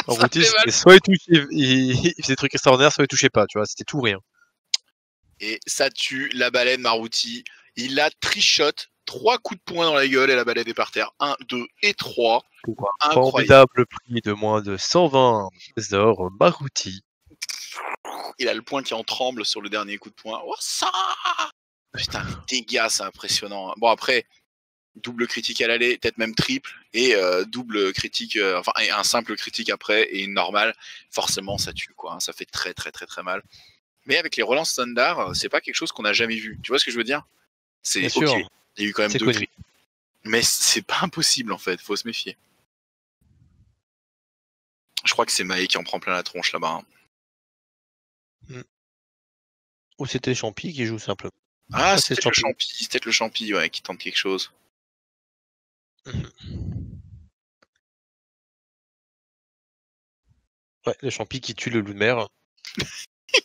Maruti, c'était soit il faisait des trucs extraordinaires, soit il touchait pas, tu vois, c'était tout ou rien. Et ça tue la baleine Maruti. Il la trichote. 3 coups de poing dans la gueule et la baleine est par terre. 1, 2 et 3. Formidable prix de moins de 120 trésors Maruti. Il a le poing qui en tremble sur le dernier coup de poing. Oh ça! Putain, les dégâts, c'est impressionnant. Bon, après, double critique à l'aller, peut-être même triple, et double critique, enfin, et un simple critique après, et une normale. Forcément, ça tue, quoi. Hein, ça fait très, très, très, très mal. Mais avec les relances standard, c'est pas quelque chose qu'on a jamais vu. Tu vois ce que je veux dire? C'est ok. Sûr. Il y a eu quand même 2 critiques. Mais c'est pas impossible, en fait. Faut se méfier. Je crois que c'est Mae qui en prend plein la tronche là-bas. Hein. Ou c'était Champi qui joue simplement. Ah, Ah, c'est c'est peut-être le Champi. champi, c'est peut-être le champi, ouais, qui tente quelque chose. Ouais, le Champi qui tue le loup de mer.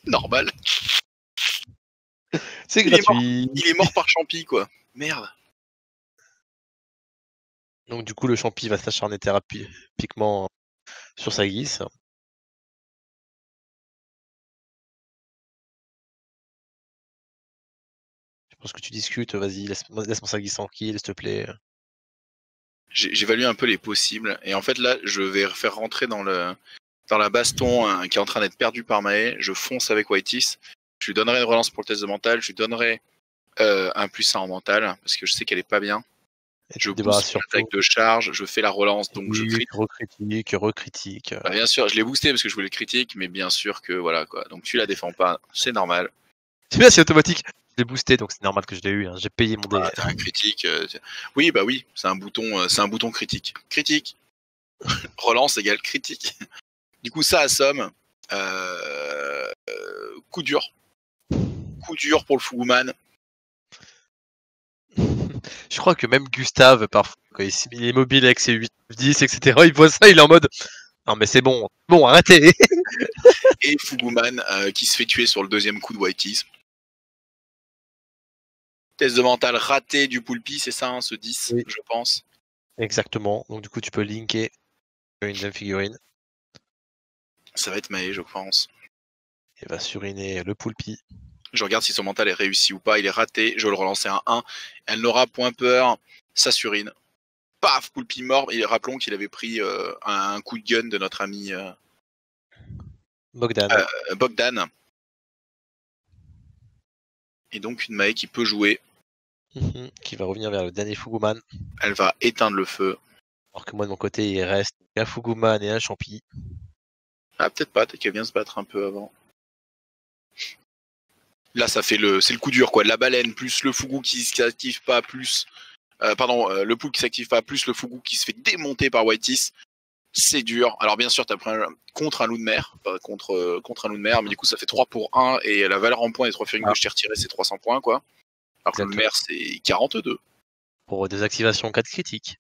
Normal. C'est Il est mort. gratuit. Il est mort par champi, quoi. Merde. Donc du coup, le Champi va s'acharner thérapeutiquement sur sa guise. Je pense que tu discutes, vas-y, laisse-moi sa guise tranquille, s'il te plaît. J'évalue un peu les possibles. Et en fait, là, je vais faire rentrer dans la baston hein, qui est en train d'être perdu par Mae. Je fonce avec Whiteys. Je lui donnerai une relance pour le test de mental. Je lui donnerai un +1 en mental parce que je sais qu'elle est pas bien. Et Je tu te pousse débarrasses mon attaque surtout. de charge. Je fais la relance, donc je crit. Recritique. Bah, bien sûr, je l'ai boosté parce que je voulais le critique, mais bien sûr que voilà quoi. Donc tu la défends pas, c'est normal. C'est bien, c'est automatique. Je l'ai boosté, donc c'est normal que je l'ai eu. Hein. J'ai payé mon dé. Ah, t'as un critique. Oui, bah oui, c'est un bouton critique. Critique. Relance égale critique. Du coup, ça assomme. Coup dur. Coup dur pour le Fuguman. Je crois que même Gustave, parfois, quand il est mobile avec ses 8, 10, etc., il voit ça, il est en mode non, mais c'est bon, arrêtez. Et Fuguman qui se fait tuer sur le deuxième coup de Whiteys. Test de mental raté du Poulpi, c'est ça, hein, ce 10, Oui. je pense. Exactement. Donc, du coup, tu peux linker une deuxième figurine. Ça va être Mae, je pense. Et va suriner le Poulpi. Je regarde si son mental est réussi ou pas. Il est raté. Je vais le relancer un 1. Elle n'aura point peur. Ça surine. Paf, Poulpi mort. Et rappelons qu'il avait pris un coup de gun de notre ami Bogdan. Bogdan. Et donc une Mae qui peut jouer. Qui va revenir vers le dernier Fuguman. Elle va éteindre le feu. Alors que moi, de mon côté, il reste un Fuguman et un Champi. Ah, peut-être pas. Peut-être qu'elle vient se battre un peu avant. Là, c'est le coup dur, quoi. La baleine, plus le Fugu qui s'active pas, plus. Le poule qui s'active pas, plus le Fugu qui se fait démonter par Whiteys. C'est dur. Alors bien sûr, tu as pris contre un loup de mer, pas contre un loup de mer, mais du coup ça fait 3 pour 1 et la valeur en points des 3 figurines que je t'ai retiré c'est 300 points quoi. Alors que le loup de mer c'est 42. Pour des activations 4 critiques.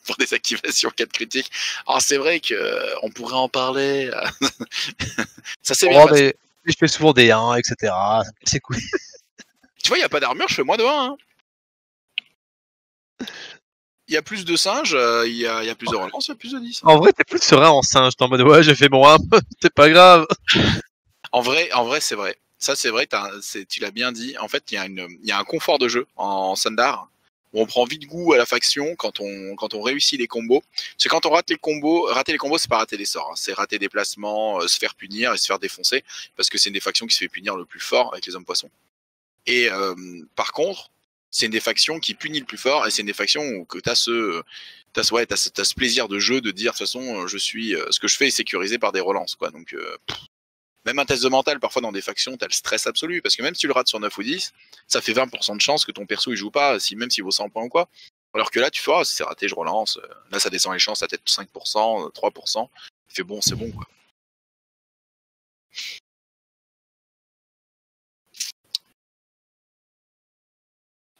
Pour des activations 4 critiques. Alors c'est vrai que on pourrait en parler. Ça c'est bien passé. Mais je fais souvent des 1, etc. C'est cool. Tu vois, il n'y a pas d'armure, je fais moins de 1. Hein. Il y a plus de singes, il y a plus de relance, il y a plus de 10. En vrai, t'es plus serein en singe. T'es en mode ouais, j'ai fait mon 1, c'est pas grave. En vrai, c'est vrai. Ça, c'est vrai, tu l'as bien dit. En fait, il y a un confort de jeu en Sundar où on prend vite goût à la faction quand on réussit les combos. C'est quand on rate les combos, c'est pas rater des sorts, hein. C'est rater des placements, se faire punir et se faire défoncer parce que c'est une des factions qui se fait punir le plus fort avec les hommes poissons. Et par contre, c'est une des factions qui punit le plus fort et c'est une des factions où que t'as ce plaisir de jeu de dire de toute façon ce que je fais est sécurisé par des relances quoi. Donc même un test de mental, parfois dans des factions, t'as le stress absolu, parce que même si tu le rates sur 9 ou 10, ça fait 20% de chance que ton perso il joue pas, même s'il vaut 100 points ou quoi. Alors que là, tu fais, si c'est raté, je relance. Là, ça descend les chances à peut-être 5%, 3%. Tu fais bon, c'est bon, quoi.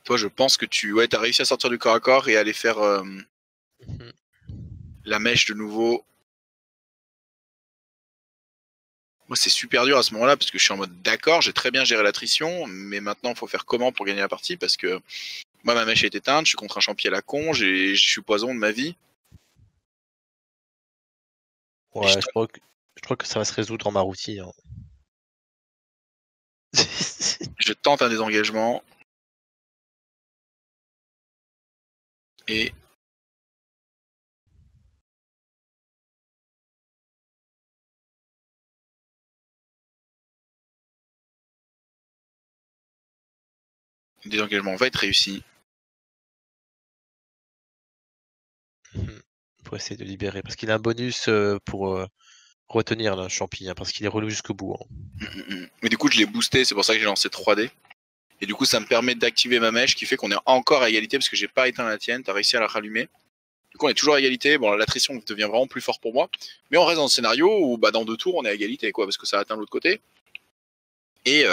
Toi, je pense que t'as réussi à sortir du corps à corps et à aller faire la mèche de nouveau. Moi, c'est super dur à ce moment-là, parce que je suis en mode, d'accord, j'ai très bien géré l'attrition, mais maintenant, il faut faire comment pour gagner la partie, parce que moi, ma mèche est éteinte, je suis contre un champion à la con, je suis poison de ma vie. Ouais, je crois que ça va se résoudre en Marouti. Hein. Je tente un désengagement. Et le désengagement va être réussi. Pour essayer de libérer. Parce qu'il a un bonus pour retenir le champi, hein, parce qu'il est relou jusqu'au bout. Hein. Mais du coup, je l'ai boosté, c'est pour ça que j'ai lancé 3D. Et du coup, ça me permet d'activer ma mèche, qui fait qu'on est encore à égalité, parce que j'ai pas éteint la tienne, t'as réussi à la rallumer. Du coup, on est toujours à égalité. Bon, l'attrition devient vraiment plus fort pour moi. Mais on reste dans le scénario où, dans 2 tours, on est à égalité, quoi, parce que ça atteint l'autre côté. Et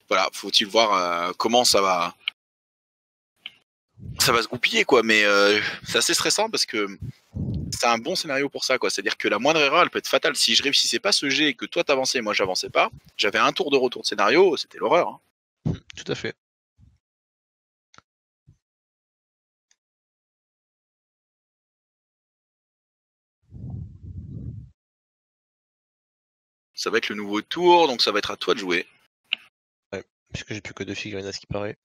voilà, faut-il voir comment ça va se goupiller, quoi. Mais c'est assez stressant parce que c'est un bon scénario pour ça, quoi. C'est-à-dire que la moindre erreur, elle peut être fatale. Si je réussissais pas ce jet et que toi t'avançais et moi j'avançais pas, j'avais un tour de retour de scénario, c'était l'horreur. Hein. Tout à fait. Ça va être le nouveau tour, donc ça va être à toi de jouer. Ouais, puisque j'ai plus que 2 figurines à ce qui paraît.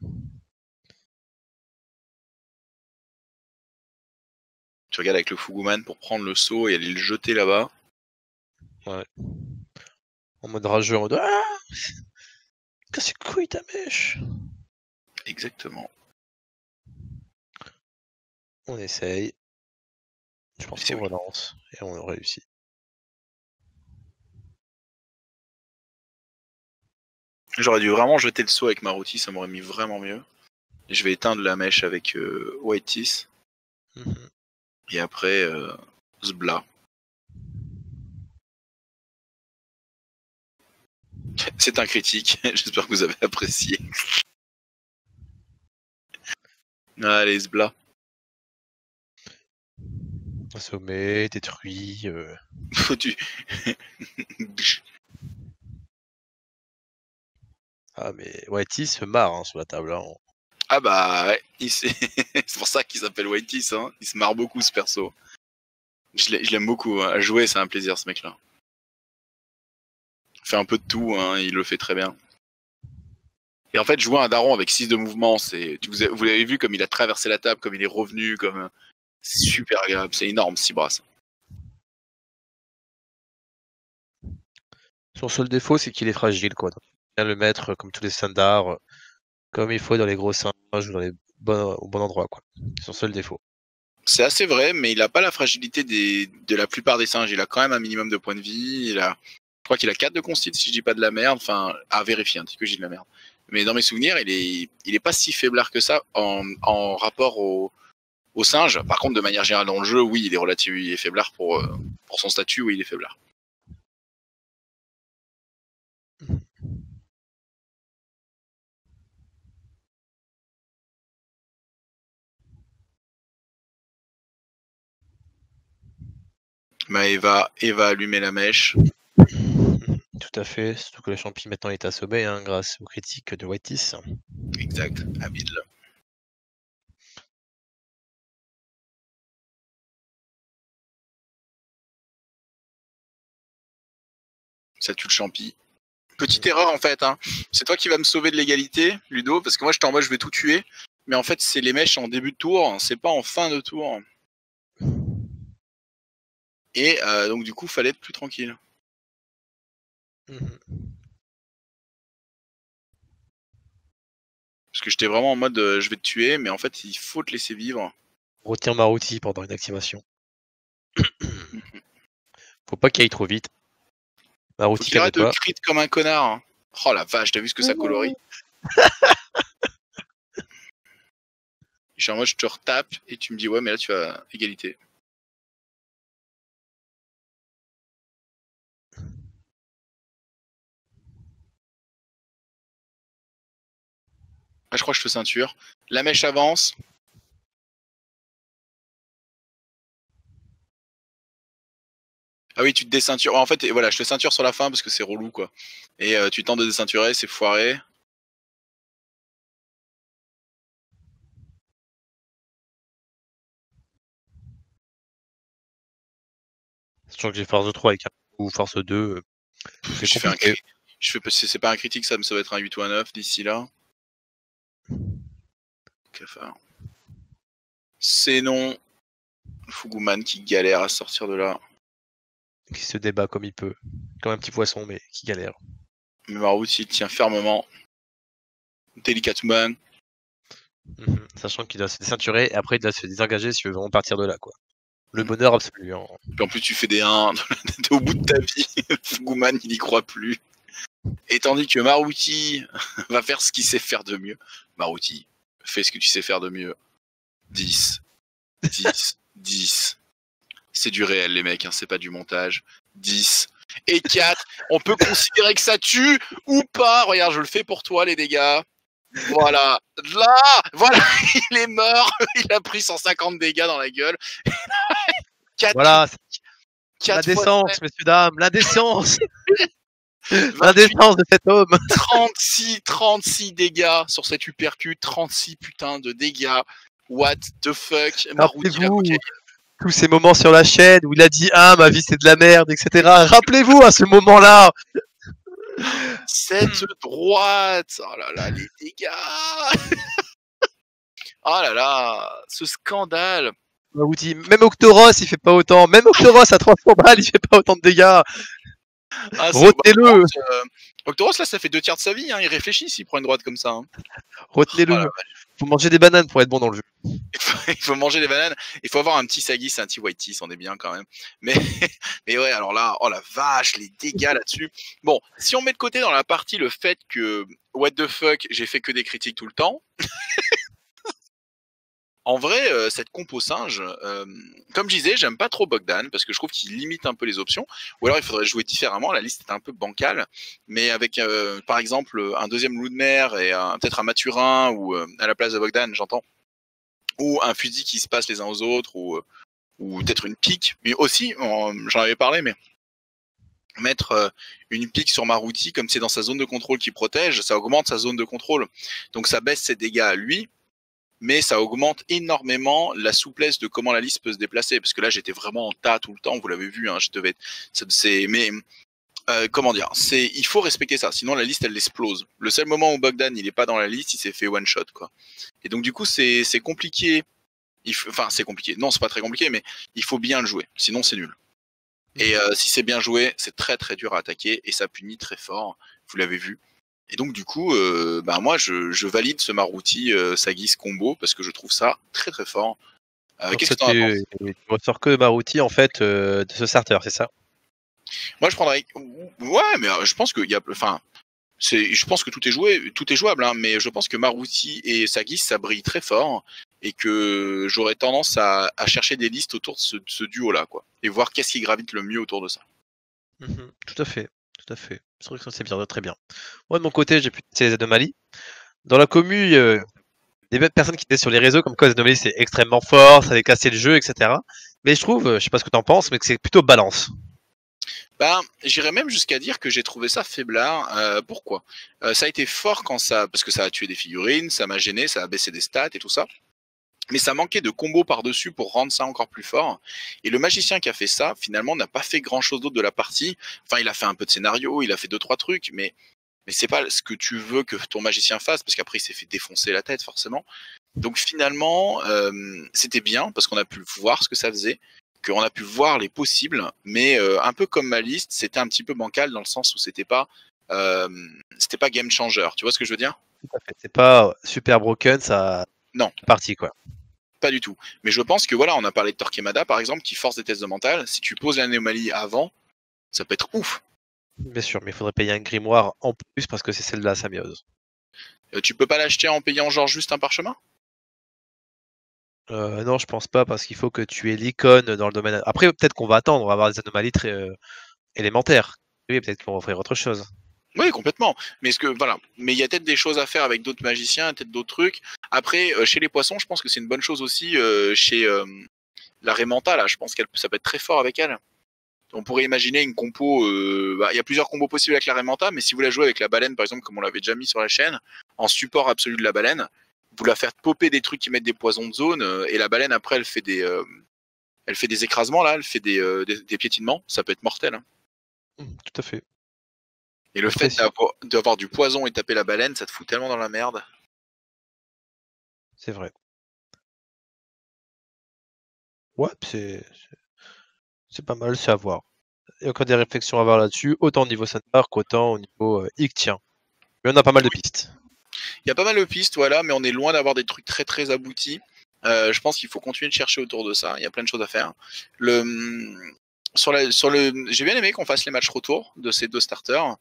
Tu regardes avec le Fuguman pour prendre le seau et aller le jeter là-bas. Ouais. En mode rageux, en mode ah, casse les couilles ta mèche. Exactement. On essaye. Je pense qu'on relance et on réussit. J'aurais dû vraiment jeter le seau avec Maruti, ça m'aurait mis vraiment mieux. Et je vais éteindre la mèche avec White Teeth. Et après, Zbla. C'est un critique, j'espère que vous avez apprécié. Allez, Zbla. Assommé, détruit. Foutu. Ah mais Whitey se marre hein, sur la table. Hein. Ah bah ouais, c'est pour ça qu'il s'appelle White Teeth, hein. Il se marre beaucoup ce perso. Je l'aime beaucoup, hein. À jouer c'est un plaisir ce mec-là. Il fait un peu de tout, hein. Il le fait très bien. Et en fait, jouer un daron avec 6 de mouvement, vous l'avez vu comme il a traversé la table, comme il est revenu, comme c'est super agréable, c'est énorme 6 bras. Son seul défaut, c'est qu'il est fragile, quoi. Donc, bien le mettre comme tous les standards, comme il faut dans les gros singes ou dans les au bon endroit, quoi. C'est son seul défaut. C'est assez vrai, mais il n'a pas la fragilité de la plupart des singes. Il a quand même un minimum de points de vie. Je crois qu'il a 4 de consti, si je dis pas de la merde. Enfin, à vérifier, un petit que j'ai de la merde. Mais dans mes souvenirs, il est pas si faiblard que ça en rapport au singe. Par contre, de manière générale dans le jeu, oui, il est faiblard pour son statut, oui, il est faiblard. Bah, Eva allumer la mèche. Tout à fait, surtout que le champi maintenant est assommé hein, grâce aux critiques de Whitis. Exact, habile. Ça tue le champi. Petite erreur en fait, hein. C'est toi qui vas me sauver de l'égalité, Ludo, parce que moi j'étais en mode je vais tout tuer. Mais en fait, c'est les mèches en début de tour, c'est pas en fin de tour. Et donc du coup, fallait être plus tranquille. Parce que j'étais vraiment en mode je vais te tuer, mais en fait, il faut te laisser vivre. Retire Maruti pendant une activation. Faut pas qu'il aille trop vite. Maruti, faut arrête de calme-toi. crit comme un connard. Oh la vache, t'as vu ce que ça colorie. Je suis en mode je te retape et tu me dis ouais, mais là tu as égalité. Là, je crois que je te ceinture. La mèche avance. Ah oui, tu te déceintures. En fait, voilà, je te ceinture sur la fin parce que c'est relou, quoi. Et tu tentes de déceinturer, c'est foiré. Sachant que j'ai force 3 avec un ou force 2. C'est Je fais un compliqué. c'est pas un critique, ça va être un 8 ou un 9 d'ici là. C'est non. Fuguman qui galère à sortir de là. Qui se débat comme il peut. Comme un petit poisson, mais qui galère. Mais Maruti il tient fermement. Délicatement. Sachant qu'il doit se déceinturer et après il doit se désengager si il veut vraiment partir de là, quoi. Le bonheur absolu. Hein. Puis en plus, tu fais des 1, t'es au bout de ta vie. Fuguman, il y croit plus. Et tandis que Maruti va faire ce qu'il sait faire de mieux. Maruti, fais ce que tu sais faire de mieux. 10, 10, 10. C'est du réel, les mecs, hein, c'est pas du montage. 10. Et 4, on peut considérer que ça tue ou pas. Regarde, je le fais pour toi, les dégâts. Voilà. Là, voilà, il est mort. Il a pris 150 dégâts dans la gueule. 4, Voilà, 4 l'indécence, messieurs, dames, l'indécence. 28, L'indécence de cet homme. 36 dégâts sur cet uppercut. 36 putains de dégâts. What the fuck. Rappelez-vous tous ces moments sur la chaîne où il a dit ah ma vie c'est de la merde, etc. Rappelez-vous à ce moment-là. Cette droite. Oh là là, les dégâts. Oh là là, ce scandale. Même Octoros il fait pas autant. Même Octoros à 300 balles il fait pas autant de dégâts. Ah, retenez-le. Octoros là ça fait 2 tiers de sa vie, hein. Il réfléchit s'il prend une droite comme ça. Hein. Retenez-le. Oh, faut manger des bananes pour être bon dans le jeu. Il faut manger des bananes. Il faut avoir un petit Sagis, un petit Whitey, on est bien quand même. Mais ouais, alors là, oh la vache, les dégâts là-dessus. Bon, si on met de côté dans la partie le fait que what the fuck, j'ai fait que des critiques tout le temps. En vrai, cette compo singe, comme je disais, j'aime pas trop Bogdan parce que je trouve qu'il limite un peu les options. Ou alors il faudrait jouer différemment. La liste est un peu bancale, mais avec par exemple un deuxième loup de mer et peut-être un Mathurin ou à la place de Bogdan, j'entends, ou un fusil qui se passe les uns aux autres, ou peut-être une pique. Mais aussi, j'en avais parlé, mais mettre une pique sur Maruti comme c'est dans sa zone de contrôle qui protège, ça augmente sa zone de contrôle, donc ça baisse ses dégâts à lui. Mais ça augmente énormément la souplesse de comment la liste peut se déplacer. Parce que là, j'étais vraiment en tas tout le temps, vous l'avez vu, hein, je devais être... Mais comment dire, il faut respecter ça, sinon la liste, elle explose. Le seul moment où Bogdan, il est pas dans la liste, il s'est fait one-shot, quoi. Et donc, du coup, c'est compliqué. Enfin, c'est compliqué. Non, c'est pas très compliqué, mais il faut bien le jouer, sinon c'est nul. Et si c'est bien joué, c'est très très dur à attaquer, et ça punit très fort, vous l'avez vu. Et donc du coup, moi je valide ce Maruti Sagis combo parce que je trouve ça très très fort. Qu'est-ce que tu en penses ? Tu ressors que Maruti en fait de ce starter, c'est ça? Moi je prendrais. Ouais, mais je pense qu'il y a. Enfin, je pense que tout est jouable, hein, mais je pense que Maruti et Sagis ça brille très fort et que j'aurais tendance à chercher des listes autour de ce duo-là, quoi, et voir qu'est-ce qui gravite le mieux autour de ça. Tout à fait, tout à fait. C'est vrai que ça c'est bien, très bien. Moi de mon côté, j'ai pu tester les anomalies. Dans la commu, des personnes qui étaient sur les réseaux comme quoi les anomalies c'est extrêmement fort, ça allait casser le jeu, etc. Mais je trouve, je sais pas ce que t'en penses, mais que c'est plutôt balance. J'irais même jusqu'à dire que j'ai trouvé ça faiblard. Pourquoi ? Ça a été fort parce que ça a tué des figurines, ça m'a gêné, ça a baissé des stats et tout ça. Mais ça manquait de combos par-dessus pour rendre ça encore plus fort. Et le magicien qui a fait ça, finalement, n'a pas fait grand-chose d'autre de la partie. Enfin, il a fait un peu de scénario, il a fait 2-3 trucs, mais c'est pas ce que tu veux que ton magicien fasse, parce qu'après, il s'est fait défoncer la tête, forcément. Donc finalement, c'était bien, parce qu'on a pu voir ce que ça faisait, qu'on a pu voir les possibles, mais un peu comme ma liste, c'était un petit peu bancal dans le sens où c'était pas game changer. Tu vois ce que je veux dire ? C'est pas super broken, ça. Non. Parti quoi. Pas du tout. Mais je pense que voilà, on a parlé de Torquemada par exemple, qui force des tests de mental. Si tu poses l'anomalie avant, ça peut être ouf. Bien sûr, mais il faudrait payer un grimoire en plus parce que c'est celle de la symbiose. Tu peux pas l'acheter en payant genre juste un parchemin ? Non, je pense pas parce qu'il faut que tu aies l'icône dans le domaine. Après, peut-être qu'on va attendre, on va avoir des anomalies très élémentaires. Oui, peut-être qu'on va offrir autre chose. Oui, complètement. Mais mais il y a peut-être des choses à faire avec d'autres magiciens, peut-être d'autres trucs. Après, chez les poissons, je pense que c'est une bonne chose aussi. Chez la Raymanta, là, je pense ça peut être très fort avec elle. On pourrait imaginer une compo. Il y a plusieurs combos possibles avec la Raymanta, mais si vous la jouez avec la baleine, par exemple, comme on l'avait déjà mis sur la chaîne, en support absolu de la baleine, vous la faites popper des trucs qui mettent des poisons de zone, et la baleine après elle fait des écrasements là, elle fait des piétinements, ça peut être mortel. Hein. Tout à fait. Et le fait d'avoir du poison et taper la baleine, ça te fout tellement dans la merde. C'est vrai. Ouais, c'est pas mal, c'est à voir. Il y a encore des réflexions à avoir là-dessus, autant au niveau Sunpark qu'autant au niveau Ictien. Mais on a pas mal de pistes. Il y a pas mal de pistes, voilà, mais on est loin d'avoir des trucs très très aboutis. Je pense qu'il faut continuer de chercher autour de ça. Il y a plein de choses à faire. J'ai bien aimé qu'on fasse les matchs retour de ces deux starters.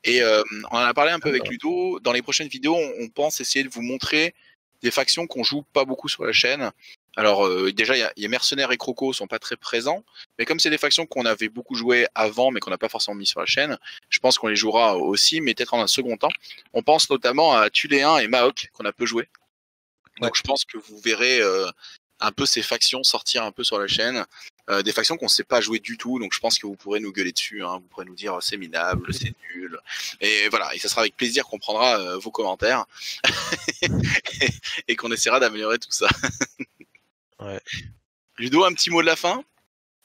Et on en a parlé un peu avec Ludo. Dans les prochaines vidéos, on pense essayer de vous montrer des factions qu'on joue pas beaucoup sur la chaîne. Alors déjà, il y a Mercenaires et Croco sont pas très présents, mais comme c'est des factions qu'on avait beaucoup joué avant, mais qu'on n'a pas forcément mis sur la chaîne, je pense qu'on les jouera aussi, mais peut-être en un second temps. On pense notamment à Tuléen et Maok qu'on a peu joué. Donc je pense que vous verrez un peu ces factions sortir un peu sur la chaîne, des factions qu'on ne sait pas jouer du tout, donc je pense que vous pourrez nous gueuler dessus, hein. Vous pourrez nous dire c'est minable, c'est nul, et voilà, et ça sera avec plaisir qu'on prendra vos commentaires et qu'on essaiera d'améliorer tout ça. Ouais. Ludo, un petit mot de la fin?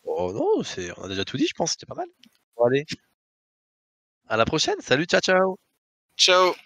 Oh non, on a déjà tout dit, je pense, c'était pas mal. Bon allez. À la prochaine, salut, ciao ciao. Ciao.